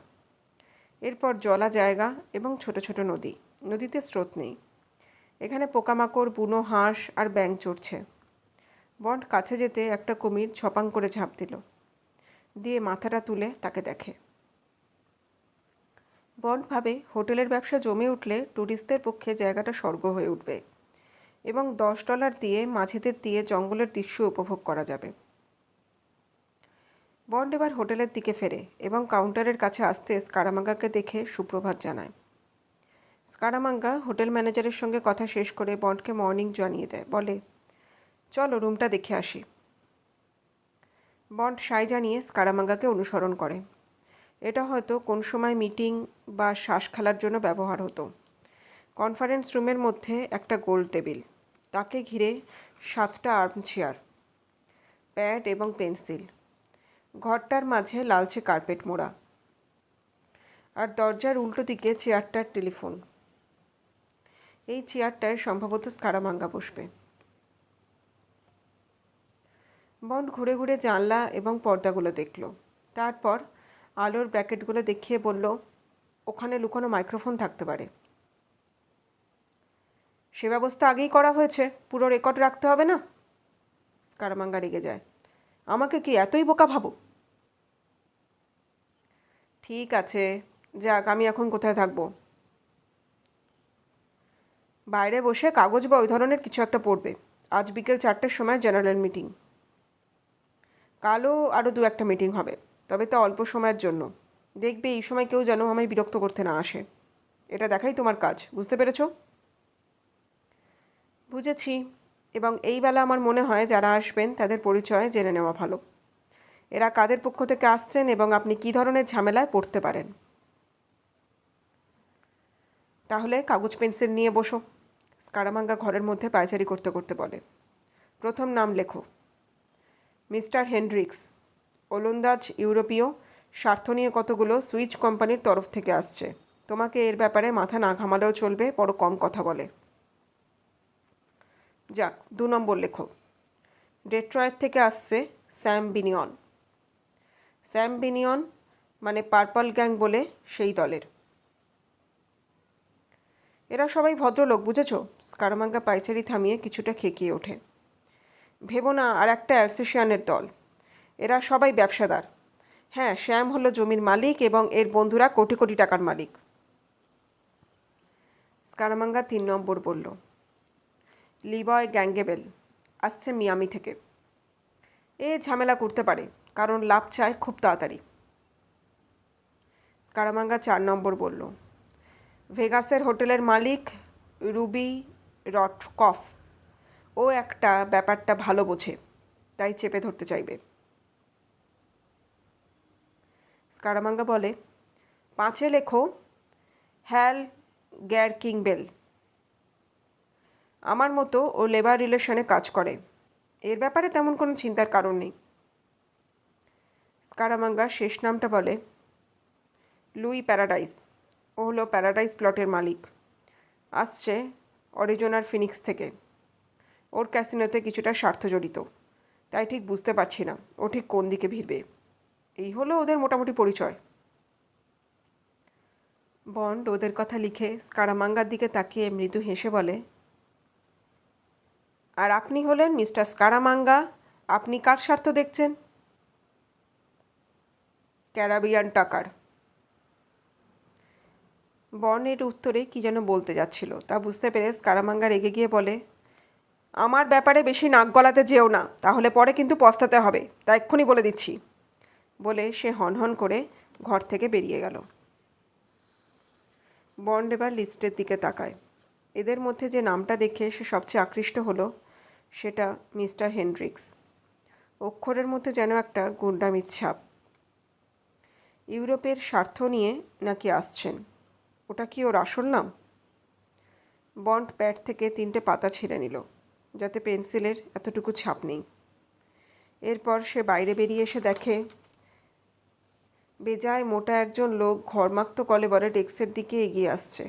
এরপর জলা জায়গা এবং ছোট ছোট নদী। নদীতে স্রোত নেই। এখানে পোকামাকড়, বুনো হাঁস আর ব্যাঙ চড়ছে। বন্ড কাছে যেতে একটা কুমির ছপাং করে ঝাঁপ দিল, দিয়ে মাথাটা তুলে তাকে দেখে। বন্ড ভাবে, হোটেলের ব্যবসা জমে উঠলে ট্যুরিস্টদের পক্ষে জায়গাটা স্বর্গ হয়ে উঠবে এবং $10 দিয়ে মাঝিদের দিয়ে জঙ্গলের দৃশ্য উপভোগ করা যাবে। বন্ড এবার হোটেলের দিকে ফেরে এবং কাউন্টারের কাছে আসতে স্কারামাঙ্গাকে দেখে সুপ্রভাত জানায়। স্কারামাঙ্গা হোটেল ম্যানেজারের সঙ্গে কথা শেষ করে বন্ডকে মর্নিং জানিয়ে দেয়। বলে, চলো রুমটা দেখে আসি। বন্ড সাই জানিয়ে স্কারামাঙ্গাকে অনুসরণ করে। এটা হয়তো কোন সময় মিটিং বা শ্বাস খেলার জন্য ব্যবহার হতো। কনফারেন্স রুমের মধ্যে একটা গোল টেবিল, তাকে ঘিরে 7টা আর্ম চেয়ার, প্যাড এবং পেন্সিল। ঘরটার মাঝে লালচে কার্পেট মোড়া, আর দরজার উল্টো দিকে চেয়ারটার টেলিফোন। এই চেয়ারটায় সম্ভবত স্কারামাঙ্গা বসবে। বন্ড ঘুরে ঘুরে জানলা এবং পর্দাগুলো দেখল। তারপর আলোর ব্র্যাকেটগুলো দেখিয়ে বলল, ওখানে লুকোনো মাইক্রোফোন থাকতে পারে। সে ব্যবস্থা আগেই করা হয়েছে, পুরো রেকর্ড রাখতে হবে না? স্কারামাঙ্গা রেগে যায়। আমাকে কি এতই বোকা ভাবো? ঠিক আছে, যাক, আমি এখন কোথায় থাকবো? বাইরে বসে কাগজ বা ওই ধরনের কিছু একটা পড়বে। আজ বিকেল 4টের সময় জেনারেল মিটিং। কালও আরও 2-1টা মিটিং হবে, তবে তা অল্প সময়ের জন্য। দেখবে এই সময় কেউ যেন আমায় বিরক্ত করতে না আসে। এটা দেখাই তোমার কাজ, বুঝতে পেরেছ? বুঝেছি। এবং এই বেলা আমার মনে হয় যারা আসবেন তাদের পরিচয় জেনে নেওয়া ভালো। এরা কাদের পক্ষ থেকে আসছেন এবং আপনি কী ধরনের ঝামেলায় পড়তে পারেন। তাহলে কাগজ পেন্সিল নিয়ে বসো। স্কারামাঙ্গা ঘরের মধ্যে পায়চারি করতে করতে বলে। প্রথম নাম লেখো, মিস্টার হেন্ড্রিক্স, ওলন্দাজ ইউরোপীয়, স্বার্থ নিয়ে কতগুলো সুইচ কোম্পানির তরফ থেকে আসছে। তোমাকে এর ব্যাপারে মাথা না ঘামালেও চলবে, বড় কম কথা বলে। যাক, 2 নম্বর লেখো, ডেট্রয়েট থেকে আসছে স্যাম বিনিয়ন। স্যাম বিনিয়ন মানে পার্পল গ্যাং বলে সেই দলের। এরা সবাই ভদ্রলোক, বুঝেছো? স্কারামাঙ্গা পায়চারি থামিয়ে কিছুটা খেকিয়ে ওঠে। ভেবো না আর একটা অ্যাসোসিয়েশনের দল। এরা সবাই ব্যবসাদার। হ্যাঁ, শ্যাম হলো জমির মালিক এবং এর বন্ধুরা কোটি কোটি টাকার মালিক। স্কারামাঙ্গা 3 নম্বর বলল। লিবয় গ্যাঙ্গেবেল আসছে মিয়ামি থেকে। এ ঝামেলা করতে পারে, কারণ লাভ চায় খুব তাড়াতাড়ি। স্কারামাঙ্গা 4 নম্বর বলল। ভেগাসের হোটেলের মালিক রুবি রটকফ, ও একটা ব্যাপারটা ভালো বোঝে, তাই চেপে ধরতে চাইবে। স্কারামাঙ্গা বলে, 5 লেখো হ্যাল গ্যারকিংবেল। আমার মতো ও লেবার রিলেশনে কাজ করে, এর ব্যাপারে তেমন কোনো চিন্তার কারণ নেই। স্কারামাঙ্গা শেষ নামটা বলে, লুই প্যারাডাইস। ও হলো প্যারাডাইস প্লটের মালিক, আসছে অরিজোনার ফিনিক্স থেকে। ওর ক্যাসিনোতে কিছুটা স্বার্থ জড়িত, তাই ঠিক বুঝতে পারছি না ও ঠিক কোন দিকে ভিড়বে। এই হলো ওদের মোটামুটি পরিচয়। বন্ড ওদের কথা লিখে স্কারামাঙ্গার দিকে তাকিয়ে মৃদু হেসে বলে, আর আপনি হলেন মিস্টার স্কারামাঙ্গা, আপনি কার স্বার্থ দেখছেন? ক্যারাবিয়ান টাকার। বন্ড এর উত্তরে কি যেন বলতে যাচ্ছিল, তা বুঝতে পেরে স্কারামাঙ্গা রেগে গিয়ে বলে, আমার ব্যাপারে বেশি নাক গলাতে যেও না, তাহলে পরে কিন্তু পস্তাতে হবে, তা এক্ষুনি বলে দিচ্ছি। বলে সে হনহন করে ঘর থেকে বেরিয়ে গেল। বন্ড এবার লিস্টের দিকে তাকায়। এদের মধ্যে যে নামটা দেখে সে সবচেয়ে আকৃষ্ট হলো সেটা মিস্টার হেনড্রিক্স। অক্ষরের মধ্যে যেন একটা গুন্ডামির ছাপ। ইউরোপের স্বার্থ নিয়ে নাকি আসছেন, ওটা কি ওর আসল নাম? বন্ড প্যাড থেকে 3টে পাতা ছিঁড়ে নিল, যাতে পেন্সিলের এতটুকু ছাপ নেই। এরপর সে বাইরে বেরিয়ে এসে দেখে বেজায় মোটা একজন লোক ঘর্মাক্ত কলেবরে ডেস্কের দিকে এগিয়ে আসছে।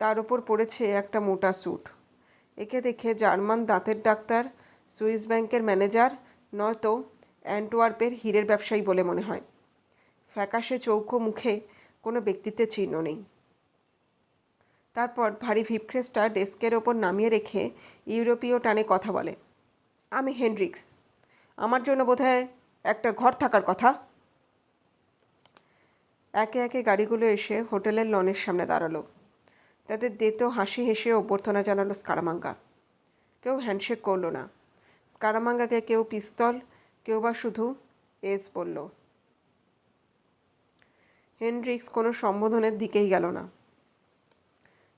তার ওপর পড়েছে একটা মোটা স্যুট। একে দেখে জার্মান দাঁতের ডাক্তার, সুইস ব্যাংকের ম্যানেজার, নয়তো অ্যান্টওয়ার্পের হীরের ব্যবসায়ী বলে মনে হয়। ফ্যাকাশে চৌকো মুখে কোনো ব্যক্তিত্বের চিহ্ন নেই। তারপর ভারী ভিপক্রেসটা ডেস্কের ওপর নামিয়ে রেখে ইউরোপীয় টানে কথা বলে, আমি হেনড্রিক্স, আমার জন্য বোধহয় একটা ঘর থাকার কথা। একে একে গাড়িগুলো এসে হোটেলের লনের সামনে দাঁড়ালো। তাদের দেতো হাসি হেসে অভ্যর্থনা জানালো স্কারামাঙ্গা। কেউ হ্যান্ডশেক করলো না। স্কারামাঙ্গাকে কেউ পিস্তল, কেউ বা শুধু এস বলল। হেনড্রিক্স কোনো সম্বোধনের দিকেই গেল না।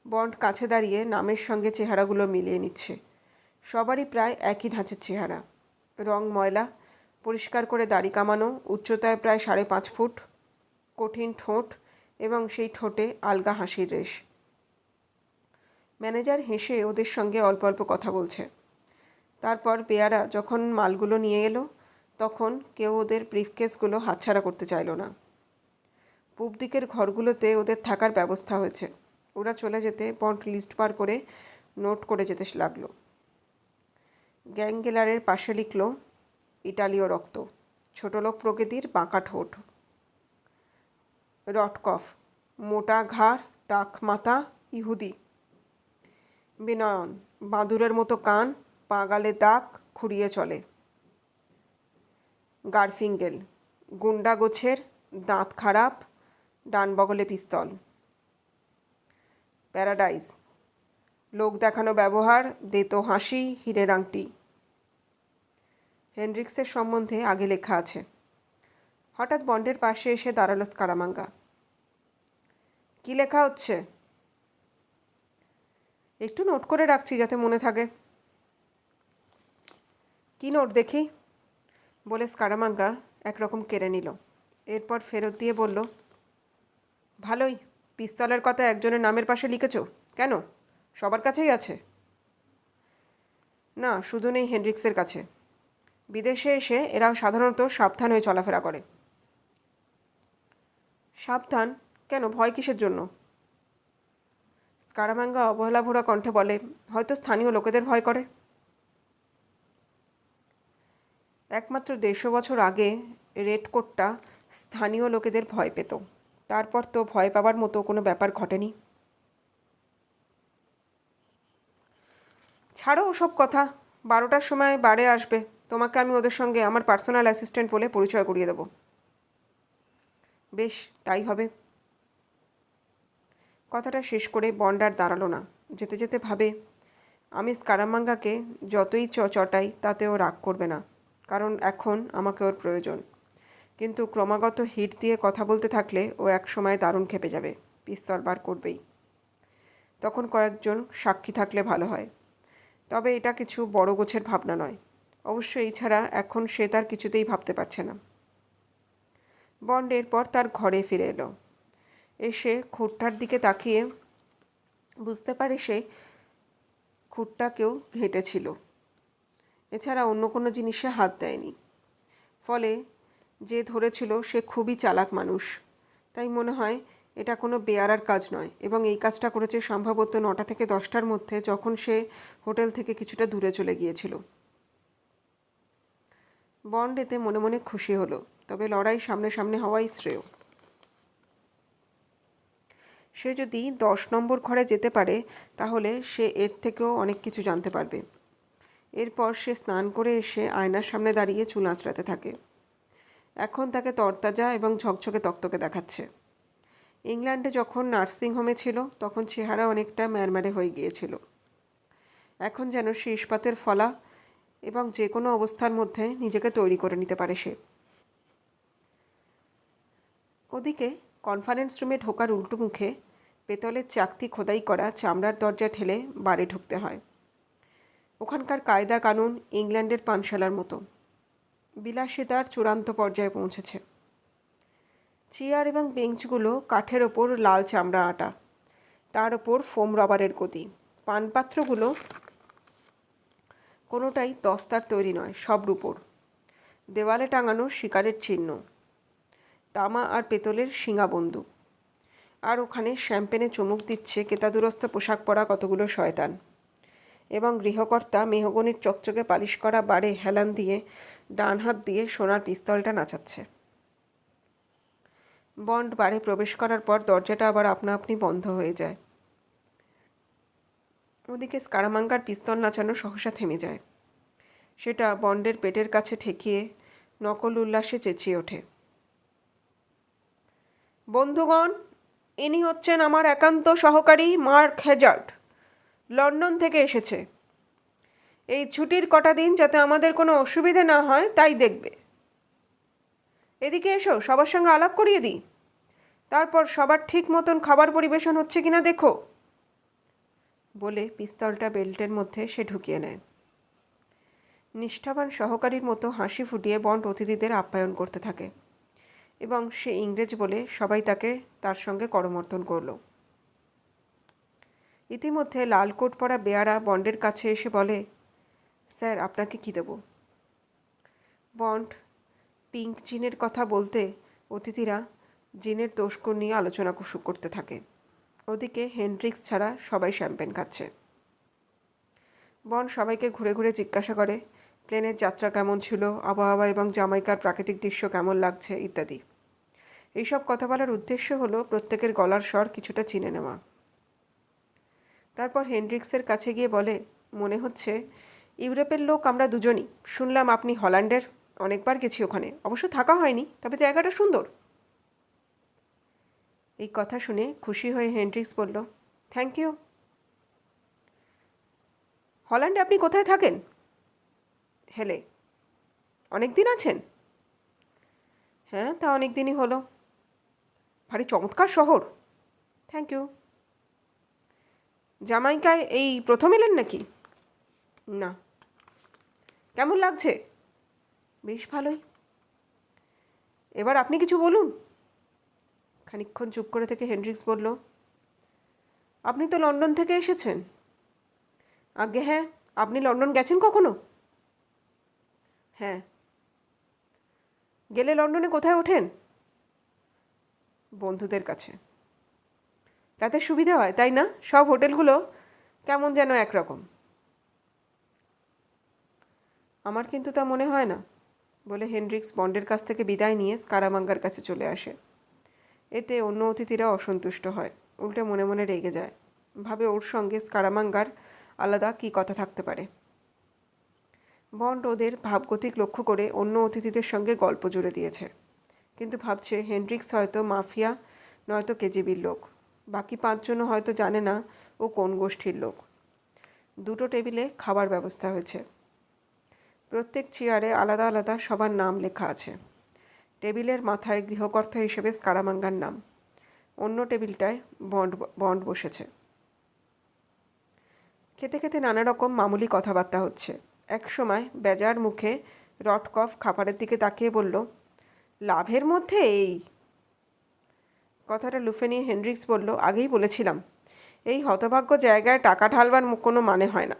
বন্ড কাছে দাঁড়িয়ে নামের সঙ্গে চেহারাগুলো মিলিয়ে নিচ্ছে। সবারই প্রায় একই ধাঁচের চেহারা, রং ময়লা, পরিষ্কার করে দাড়ি কামানো, উচ্চতায় প্রায় 5.5 ফুট, কঠিন ঠোঁট এবং সেই ঠোঁটে আলগা হাসির রেশ। ম্যানেজার হেসে ওদের সঙ্গে অল্প অল্প কথা বলছে। তারপর বেয়ারা যখন মালগুলো নিয়ে এলো, তখন কেউ ওদের ব্রিফকেসগুলো হাতছাড়া করতে চাইল না। পূব দিকের ঘরগুলোতে ওদের থাকার ব্যবস্থা হয়েছে। ওরা চলে যেতে বন্ড লিস্ট বার করে নোট করে যেতে লাগলো। গ্যাংগেলারের পাশে লিখল, ইটালীয় রক্ত, ছোটলোক প্রকৃতির, বাঁকা ঠোঁট। রটকফ, মোটা ঘাড়, টাক মাথা, ইহুদি। বিনয়ন, বাঁদুরের মতো কান, পা গালে দাগ, খুঁড়িয়ে চলে। গারফিঙ্গেল, গুন্ডা গোছের, দাঁত খারাপ, ডান বগলে পিস্তল। প্যারাডাইস, লোক দেখানো ব্যবহার, দেতো হাসি, হীরের আংটি। হেনড্রিক্সের সম্বন্ধে আগে লেখা আছে। হঠাৎ বন্ডের পাশে এসে দাঁড়ালো স্কারামাঙ্গা। কি লেখা হচ্ছে? একটু নোট করে রাখছি যাতে মনে থাকে। কি নোট দেখি? বলে স্কারামাঙ্গা একরকম কেড়ে নিল। এরপর ফেরত দিয়ে বলল, ভালোই, পিস্তলের কথা একজনের নামের পাশে লিখেছ কেন? সবার কাছেই আছে? না, শুধু নেই হেনড্রিক্সের কাছে। বিদেশে এসে এরা সাধারণত সাবধান হয়ে চলাফেরা করে। সাবধান কেন? ভয় কিসের জন্য? স্কারামাঙ্গা অবহেলা ভরা কণ্ঠে বলে, হয়তো স্থানীয় লোকেদের ভয় করে। একমাত্র 150 বছর আগে রেড কোটটা স্থানীয় লোকেদের ভয় পেত, তারপর তো ভয় পাবার মতো কোনো ব্যাপার ঘটেনি। ছাড়ো ওসব কথা, 12টার সময় বারে আসবে, তোমাকে আমি ওদের সঙ্গে আমার পার্সোনাল অ্যাসিস্ট্যান্ট বলে পরিচয় করিয়ে দেবো। বেশ, তাই হবে। কথাটা শেষ করে বন্ড আর দাঁড়ালো না। যেতে যেতে ভাবে, আমি স্কারামাঙ্গাকে যতই চটাই তাতেও রাগ করবে না, কারণ এখন আমাকে ওর প্রয়োজন। কিন্তু ক্রমাগত হিট দিয়ে কথা বলতে থাকলে ও এক সময় দারুণ খেপে যাবে, পিস্তল বার করবেই। তখন কয়েকজন সাক্ষী থাকলে ভালো হয়, তবে এটা কিছু বড় গোছের ভাবনা নয়। অবশ্য এই ছাড়া এখন সে তার কিছুতেই ভাবতে পারছে না। বন্ড এরপর তার ঘরে ফিরে এলো। এসে খুঁটটার দিকে তাকিয়ে বুঝতে পারে সে খুঁটটাকেও ঘেঁটেছিল, এছাড়া অন্য কোনো জিনিসে হাত দেয়নি। ফলে যে ধরেছিল সে খুবই চালাক মানুষ, তাই মনে হয় এটা কোনো বেয়ারার কাজ নয়, এবং এই কাজটা করেছে সম্ভবত 9টা থেকে 10টার মধ্যে, যখন সে হোটেল থেকে কিছুটা দূরে চলে গিয়েছিল। বন্ড এতে মনে মনে খুশি হলো, তবে লড়াই সামনে সামনে হওয়াই শ্রেয়। সে যদি 10 নম্বর ঘরে যেতে পারে তাহলে সে এর থেকেও অনেক কিছু জানতে পারবে। এরপর সে স্নান করে এসে আয়নার সামনে দাঁড়িয়ে চুল আঁচড়াতে থাকে। এখন তাকে তরতাজা এবং ঝকঝকে তকতকে দেখাচ্ছে। ইংল্যান্ডে যখন নার্সিংহোমে ছিল তখন চেহারা অনেকটা ম্যারম্যারে হয়ে গিয়েছিল। এখন যেন সে ইস্পাতের ফলা, এবং যে কোনো অবস্থার মধ্যে নিজেকে তৈরি করে নিতে পারে সে। ওদিকে কনফারেন্স রুমে ঢোকার উল্টো মুখে পেতলের চাকতি খোদাই করা চামড়ার দরজা ঠেলে বারে ঢুকতে হয়। ওখানকার কায়দা কানুন ইংল্যান্ডের পানশালার মতো। বিলাসিতার চূড়ান্ত পর্যায়ে পৌঁছেছে। চেয়ার এবং বেঞ্চগুলো কাঠের ওপর লাল চামড়া আটা, তার ওপর ফোম রবারের গদি। পানপাত্রগুলো কোনোটাই দস্তার তৈরি নয়, সব রূপোর। দেওয়ালে টাঙানো শিকারের চিহ্ন, তামা আর পেতলের শিঙা বন্দুক। আর ওখানে শ্যাম্পেনে চুমুক দিচ্ছে কেতাদুরস্ত পোশাক পরা কতগুলো শয়তান, এবং গৃহকর্তা মেহগনির চকচকে পালিশ করা বারে হেলান দিয়ে ডান হাত দিয়ে সোনার পিস্তলটা নাচাচ্ছে। বন্ড বারে প্রবেশ করার পর দরজাটা আবার আপনা আপনি বন্ধ হয়ে যায়। ওদিকে স্কারামাঙ্গার পিস্তল নাচানো সহসা থেমে যায়। সেটা বন্ডের পেটের কাছে ঠেকিয়ে নকল উল্লাসে চেঁচিয়ে ওঠে, বন্ধুগণ, ইনি হচ্ছেন আমার একান্ত সহকারী মার্ক হ্যাজার্ড। লন্ডন থেকে এসেছে। এই ছুটির কটা দিন যাতে আমাদের কোনো অসুবিধে না হয় তাই দেখবে। এদিকে এসো, সবার সঙ্গে আলাপ করিয়ে দিই, তারপর সবার ঠিক মতন খাবার পরিবেশন হচ্ছে কিনা দেখো। বলে পিস্তলটা বেল্টের মধ্যে সে ঢুকিয়ে নেয়। নিষ্ঠাবান সহকারীর মতো হাসি ফুটিয়ে বন্ড অতিথিদের আপ্যায়ন করতে থাকে, এবং সে ইংরেজ বলে সবাই তার সঙ্গে করমর্দন করল। ইতিমধ্যে লাল কোট পরা বেয়ারা বন্ডের কাছে এসে বলে, স্যার, আপনাকে কী দেব? বন্ড পিঙ্ক জিনের কথা বলতে অতিথিরা জিনের দোষগুণ নিয়ে আলোচনা করতে থাকে। ওদিকে হেনড্রিক্স ছাড়া সবাই শ্যাম্পেন খাচ্ছে। বন্ড সবাইকে ঘুরে ঘুরে জিজ্ঞাসা করে প্লেনের যাত্রা কেমন ছিল, আবহাওয়া এবং জামাইকার প্রাকৃতিক দৃশ্য কেমন লাগছে ইত্যাদি। এইসব কথা বলার উদ্দেশ্য হলো প্রত্যেকের গলার স্বর কিছুটা চিনে নেওয়া। তারপর হেনড্রিক্সের কাছে গিয়ে বলে, মনে হচ্ছে ইউরোপের লোক আমরা দুজনই। শুনলাম আপনি হল্যান্ডের। অনেকবার গেছি ওখানে, অবশ্য থাকা হয়নি, তবে জায়গাটা সুন্দর। এই কথা শুনে খুশি হয়ে হেনড্রিক্স বলল, থ্যাংক ইউ। হল্যান্ডে আপনি কোথায় থাকেন? হেলে। অনেক দিন আছেন? হ্যাঁ, তা অনেক দিনই হলো। ভারী চমৎকার শহর। Thank you. জামাইকায় এই প্রথম এলেন নাকি? না। কেমন লাগছে? বেশ ভালোই। এবার আপনি কিছু বলুন। খানিকক্ষণ চুপ করে থেকে হেনড্রিক্স বলল, আপনি তো লন্ডন থেকে এসেছেন। আজ্ঞে হ্যাঁ। আপনি লন্ডন গেছেন কখনো? হ্যাঁ। গেলে লন্ডনে কোথায় ওঠেন? বন্ধুদের কাছে। তাতে সুবিধা হয়, তাই না? সব হোটেলগুলো কেমন যেন একরকম। আমার কিন্তু তা মনে হয় না। বলে হেনড্রিক্স বন্ডের কাছ থেকে বিদায় নিয়ে স্কারামাঙ্গার কাছে চলে আসে। এতে অন্য অতিথিরা অসন্তুষ্ট হয়, উল্টে মনে মনে রেগে যায়, ভাবে ওর সঙ্গে স্কারামাঙ্গার আলাদা কী কথা থাকতে পারে। বন্ড ওদের ভাবগতিক লক্ষ্য করে অন্য অতিথিদের সঙ্গে গল্প জুড়ে দিয়েছে, কিন্তু ভাবছে হেনড্রিক্স হয়তো মাফিয়া নয়তো কেজিবির লোক, বাকি 5 জনও হয়তো জানে না ও কোন গোষ্ঠীর লোক। 2টো টেবিলে খাবার ব্যবস্থা হয়েছে, প্রত্যেক চেয়ারে আলাদা আলাদা সবার নাম লেখা আছে। টেবিলের মাথায় গৃহকর্তা হিসেবে স্কারামাঙ্গার নাম, অন্য টেবিলটায় বন্ড বসেছে। খেতে খেতে নানা রকম মামুলি কথাবার্তা হচ্ছে। এক সময় বেজার মুখে রটকফ খাবারের দিকে তাকিয়ে বলল, লাভের মধ্যে এই। কথাটা লুফে নিয়ে হেনড্রিক্স বলল, আগেই বলেছিলাম এই হতভাগ্য জায়গায় টাকা ঢালবার কোনো মানে হয় না।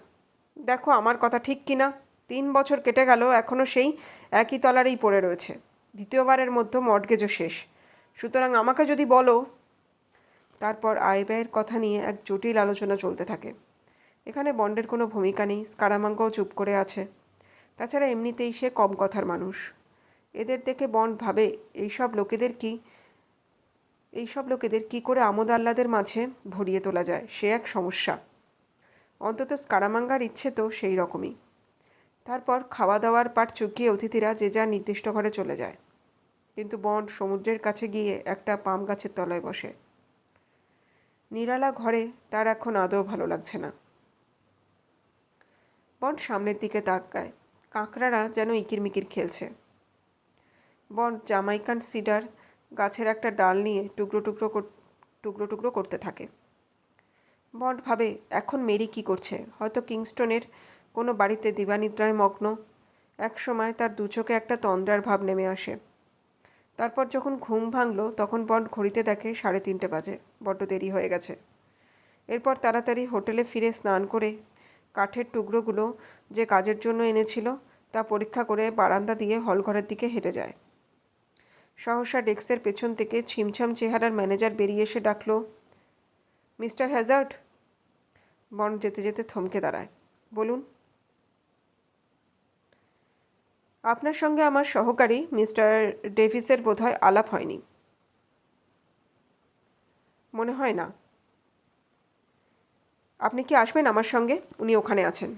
দেখো আমার কথা ঠিক কি না? 3 বছর কেটে গেল, এখনও সেই একই তলারেই পড়ে রয়েছে। দ্বিতীয়বারের মধ্যে মর্টগেজও শেষ। সুতরাং আমাকে যদি বলো। তারপর আয় ব্যয়ের কথা নিয়ে এক জটিল আলোচনা চলতে থাকে। এখানে বন্ডের কোনো ভূমিকা নেই, স্কারামাঙ্গাও চুপ করে আছে। তাছাড়া এমনিতেই সে কম কথার মানুষ। এদের দেখে বন্ড ভাবে এইসব লোকেদের কি করে আমোদ আহ্লাদের মাঝে ভরিয়ে তোলা যায়, সে এক সমস্যা। অন্তত স্কারামাঙ্গার ইচ্ছে তো সেই রকমই। তারপর খাওয়া দাওয়ার পাট চুকিয়ে অতিথিরা যে যার নির্দিষ্ট ঘরে চলে যায়, কিন্তু বন্ড সমুদ্রের কাছে গিয়ে একটা পাম গাছের তলায় বসে। নিরালা ঘরে তার এখন আদৌ ভালো লাগছে না। বন্ড সামনের দিকে তাকায়, কাঁকড়ারা যেন ইকিরমিকির খেলছে। বন্ড জামাইকান সিডার গাছের একটা ডাল নিয়ে টুকরো টুকরো করতে থাকে। বন্ড ভাবে এখন মেরি কি করছে, হয়তো কিংস্টনের কোনো বাড়িতে দিবানিদ্রায় মগ্ন। এক সময় তার দু চোখে একটা তন্দ্রার ভাব নেমে আসে। তারপর যখন ঘুম ভাঙল তখন বন্ড ঘড়িতে দেখে 3:30 বাজে, বড্ড দেরি হয়ে গেছে। এরপর তাড়াতাড়ি হোটেলে ফিরে স্নান করে কাঠের টুকরোগুলো যে কাজের জন্য এনেছিল তা পরীক্ষা করে বারান্দা দিয়ে হলঘরের দিকে হেঁটে যায়। সহসা ডেস্কের পেছন থেকে ছিমছাম চেহারার ম্যানেজার বেরিয়ে এসে ডাকল, মিস্টার হ্যাজার্ড। বন্ড যেতে যেতে থমকে দাঁড়ায়। বলুন। আপনার সঙ্গে আমার সহকারী মিস্টার ডেভিসের বোধহয় আলাপ হয়নি। মনে হয় না। আপনি কি আসবেন আমার সঙ্গে? উনি ওখানে আছেন।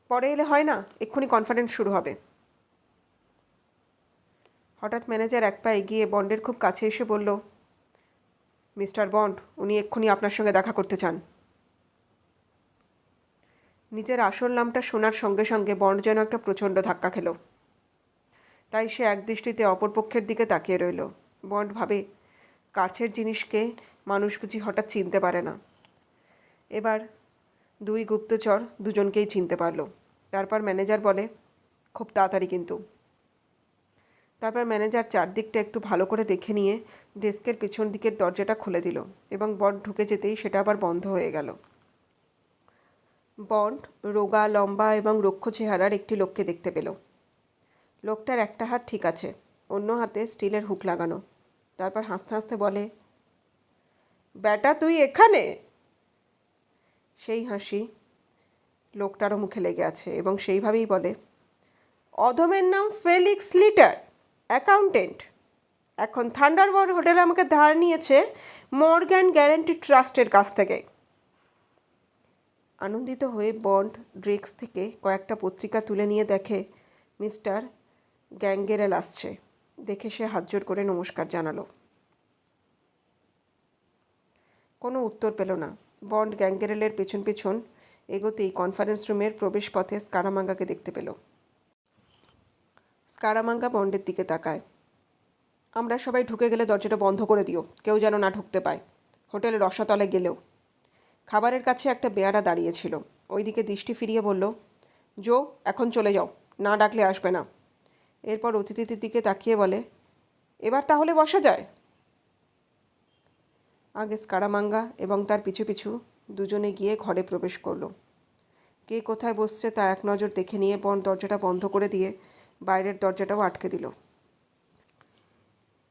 পরে এলে হয় না? এক্ষুনি কনফারেন্স শুরু হবে। হঠাৎ ম্যানেজার এক পা এগিয়ে বন্ডের খুব কাছে এসে বলল, মিস্টার বন্ড, উনি এক্ষুনি আপনার সঙ্গে দেখা করতে চান। নিজের আসল নামটা শোনার সঙ্গে সঙ্গে বন্ড যেন একটা প্রচণ্ড ধাক্কা খেল। তাই সে একদৃষ্টিতে অপরপক্ষের দিকে তাকিয়ে রইল। বন্ড ভাবে, কাছের জিনিসকে মানুষ বুঝি হঠাৎ চিনতে পারে না। এবার 2 গুপ্তচর দুজনকেই চিনতে পারল। তারপর ম্যানেজার বলে, খুব তাড়াতাড়ি কিন্তু। তারপর ম্যানেজার চারদিকটা একটু ভালো করে দেখে নিয়ে ডেস্কের পেছন দিকের দরজাটা খুলে দিল এবং বন্ড ঢুকে যেতেই সেটা আবার বন্ধ হয়ে গেল। বন্ড রোগা, লম্বা এবং রুক্ষ চেহারার একটি লোককে দেখতে পেল। লোকটার একটা হাত ঠিক আছে, অন্য হাতে স্টিলের হুক লাগানো। তারপর হাসতে হাসতে বলে, ব্যাটা তুই এখানে? সেই হাসি লোকটারও মুখে লেগে আছে এবং সেইভাবেই বলে, অধমের নাম ফেলিক্স লিটার, অ্যাকাউন্টেন্ট। এখন থান্ডারবার্ড হোটেল আমাকে ধার নিয়েছে মর্গ্যান গ্যারান্টি ট্রাস্টের কাছ থেকে। আনন্দিত হয়ে বন্ড ড্রেক্স থেকে কয়েকটা পত্রিকা তুলে নিয়ে দেখে মিস্টার গ্যাঙ্গেরেল আসছে। দেখে সে হাতজোড় করে নমস্কার জানালো। কোনো উত্তর পেল না। বন্ড গ্যাঙ্গেরেলের পেছন পেছন এগোতেই কনফারেন্স রুমের প্রবেশপথে স্কারামাঙ্গাকে দেখতে পেল। স্কারামাঙ্গা বন্ডের দিকে তাকায়। আমরা সবাই ঢুকে গেলে দরজাটা বন্ধ করে দিও, কেউ যেন না ঢুকতে পায়। হোটেলের রসাতলে গেলেও। খাবারের কাছে একটা বেয়ারা দাঁড়িয়েছিল, ওই দিকে দৃষ্টি ফিরিয়ে বলল, জো, এখন চলে যাও, না ডাকলে আসবে না। এরপর অতিথিদের দিকে তাকিয়ে বলে, এবার তাহলে বসা যায়? আগে স্কারামাঙ্গা এবং তার পিছু পিছু দুজনে গিয়ে ঘরে প্রবেশ করল। কে কোথায় বসছে তা এক নজর দেখে নিয়ে বন্ড দরজাটা বন্ধ করে দিয়ে বাইরের দরজাটাও আটকে দিল।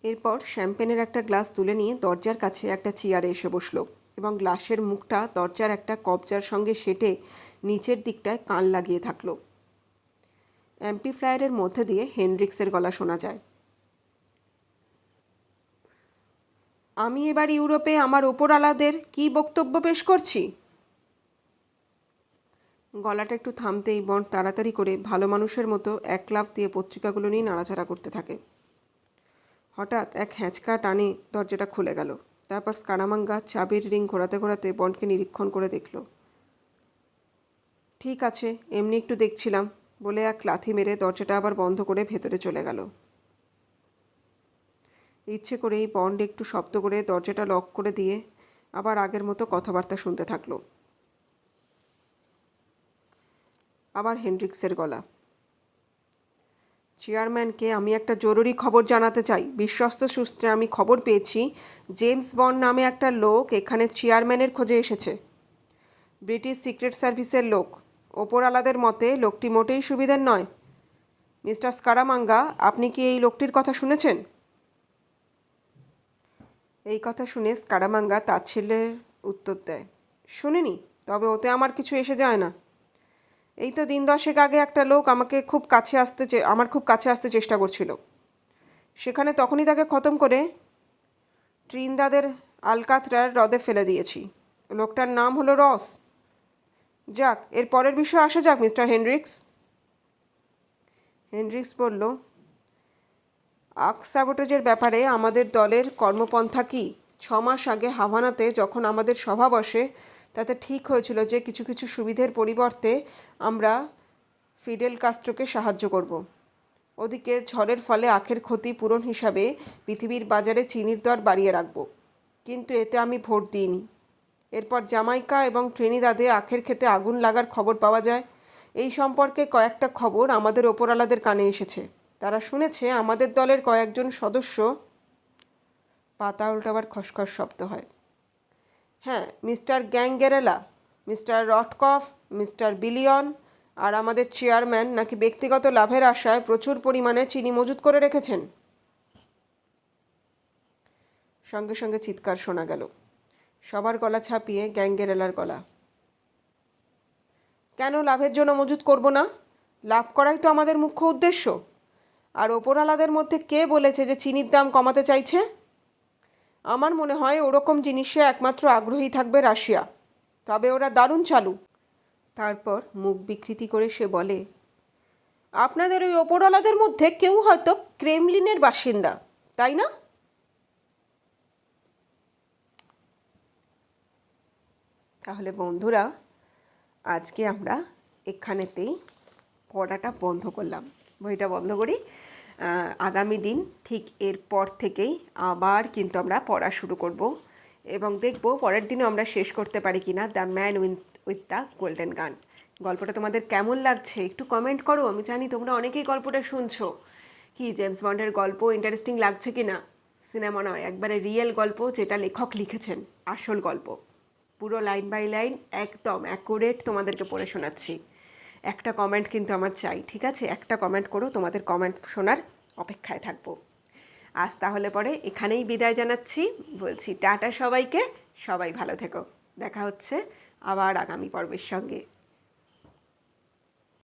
এরপর শ্যাম্পেনের একটা গ্লাস তুলে নিয়ে দরজার কাছে একটা চেয়ারে এসে বসলো এবং গ্লাসের মুখটা দরজার একটা কবজার সঙ্গে সেটে নিচের দিকটায় কান লাগিয়ে থাকলো। অ্যাম্প্লিফায়ারের মধ্যে দিয়ে হেনড্রিক্সের গলা শোনা যায়। আমি এবার ইউরোপে আমার ওপরওয়ালাদের কী বক্তব্য পেশ করছি? গলাটা একটু থামতেই বন্ড তাড়াতাড়ি করে ভালো মানুষের মতো এক লাফ দিয়ে পত্রিকাগুলো নিয়ে নাড়াচাড়া করতে থাকে। হঠাৎ এক হ্যাঁচকা টানে দরজাটা খুলে গেল। তারপর স্কারামাঙ্গা চাবির রিং ঘোরাতে ঘোরাতে বন্ডকে নিরীক্ষণ করে দেখল। ঠিক আছে, এমনি একটু দেখছিলাম বলে এক লাথি মেরে দরজাটা আবার বন্ধ করে ভেতরে চলে গেল। ইচ্ছে করেই বন্ড একটু শব্দ করে দরজাটা লক করে দিয়ে আবার আগের মতো কথাবার্তা শুনতে থাকলো। আবার হেনড্রিক্সের গলা। চেয়ারম্যানকে আমি একটা জরুরি খবর জানাতে চাই। বিশ্বস্ত সূত্রে আমি খবর পেয়েছি জেমস বন্ড নামে একটা লোক এখানে চেয়ারম্যানের খোঁজে এসেছে। ব্রিটিশ সিক্রেট সার্ভিসের লোক। ওপরওয়ালাদের মতে লোকটি মোটেই সুবিধার নয়। মিস্টার স্কারামাঙ্গা, আপনি কি এই লোকটির কথা শুনেছেন? এই কথা শুনে স্কারামাঙ্গা তাচ্ছিল্যের উত্তর দেয়, শুনিনি, তবে ওতে আমার কিছু এসে যায় না। এই তো দিন দশেক আগে একটা লোক আমার খুব কাছে আসতে চেষ্টা করছিল। সেখানে তখনই তাকে খতম করে ট্রিনদাদের আলকাতরার হ্রদে ফেলে দিয়েছি। লোকটার নাম হলো রস। যাক, এর পরের বিষয়ে আসা যাক মিস্টার হেনড্রিক্স। হেনড্রিক্স বলল, সাবোটেজের ব্যাপারে আমাদের দলের কর্মপন্থা কী? 6 মাস আগে হাভানাতে যখন আমাদের সভা বসে তাতে ঠিক হয়েছিল যে কিছু কিছু সুবিধের পরিবর্তে আমরা ফিডেল কাস্ট্রোকে সাহায্য করব। ওদিকে ঝড়ের ফলে আখের ক্ষতি পূরণ হিসাবে পৃথিবীর বাজারে চিনির দর বাড়িয়ে রাখব। কিন্তু এতে আমি ভোট দিইনি। এরপর জামাইকা এবং ট্রিনিদাদে আখের ক্ষেতে আগুন লাগার খবর পাওয়া যায়। এই সম্পর্কে কয়েকটা খবর আমাদের ওপরওয়ালাদের কানে এসেছে। তারা শুনেছে আমাদের দলের কয়েকজন সদস্য। পাতা উল্টাবার খসখস শব্দ হয়। হ্যাঁ, মিস্টার গ্যাংগেরেলা, মিস্টার রটকফ, মিস্টার বিলিয়ন আর আমাদের চেয়ারম্যান নাকি ব্যক্তিগত লাভের আশায় প্রচুর পরিমাণে চিনি মজুত করে রেখেছেন। সঙ্গে সঙ্গে চিৎকার শোনা গেল। সবার গলা ছাপিয়ে গ্যাংগেরেলার গলা। কেন লাভের জন্য মজুত করব না? লাভ করাই তো আমাদের মুখ্য উদ্দেশ্য। আর ওপরওয়ালাদের মধ্যে কে বলেছে যে চিনির দাম কমাতে চাইছে? আমার মনে হয় ওরকম জিনিসে একমাত্র আগ্রহী থাকবে রাশিয়া। তবে ওরা দারুণ চালু। তারপর মুখ বিকৃতি করে সে বলে, আপনাদের ওই ওপরওয়ালাদের মধ্যে কেউ হয়তো ক্রেমলিনের বাসিন্দা, তাই না? তাহলে বন্ধুরা, আজকে আমরা এখানেতেই পড়াটা বন্ধ করলাম। বইটা বন্ধ করি। আগামী দিন ঠিক এরপর থেকেই আবার কিন্তু আমরা পড়া শুরু করব এবং দেখব পরের দিনও আমরা শেষ করতে পারি কি না the man with the golden গান। গল্পটা তোমাদের কেমন লাগছে একটু কমেন্ট করো। আমি জানি তোমরা অনেকেই গল্পটা শুনছো। কি জেমস বন্ডের গল্প ইন্টারেস্টিং লাগছে কি না? সিনেমা নয়, একবারে রিয়েল গল্প, যেটা লেখক লিখেছেন, আসল গল্প। পুরো লাইন বাই লাইন একদম অ্যাকুরেট তোমাদেরকে পড়ে শোনাচ্ছি। একটা কমেন্ট কিন্তু আমার চাই, ঠিক আছে? একটা কমেন্ট করো, তোমাদের কমেন্ট শোনার অপেক্ষায় থাকবো। আজ তাহলে পরে এখানেই বিদায় জানাচ্ছি, বলছি টাটা সবাইকে। সবাই ভালো থেকো। দেখা হচ্ছে আবার আগামী পর্বের সঙ্গে।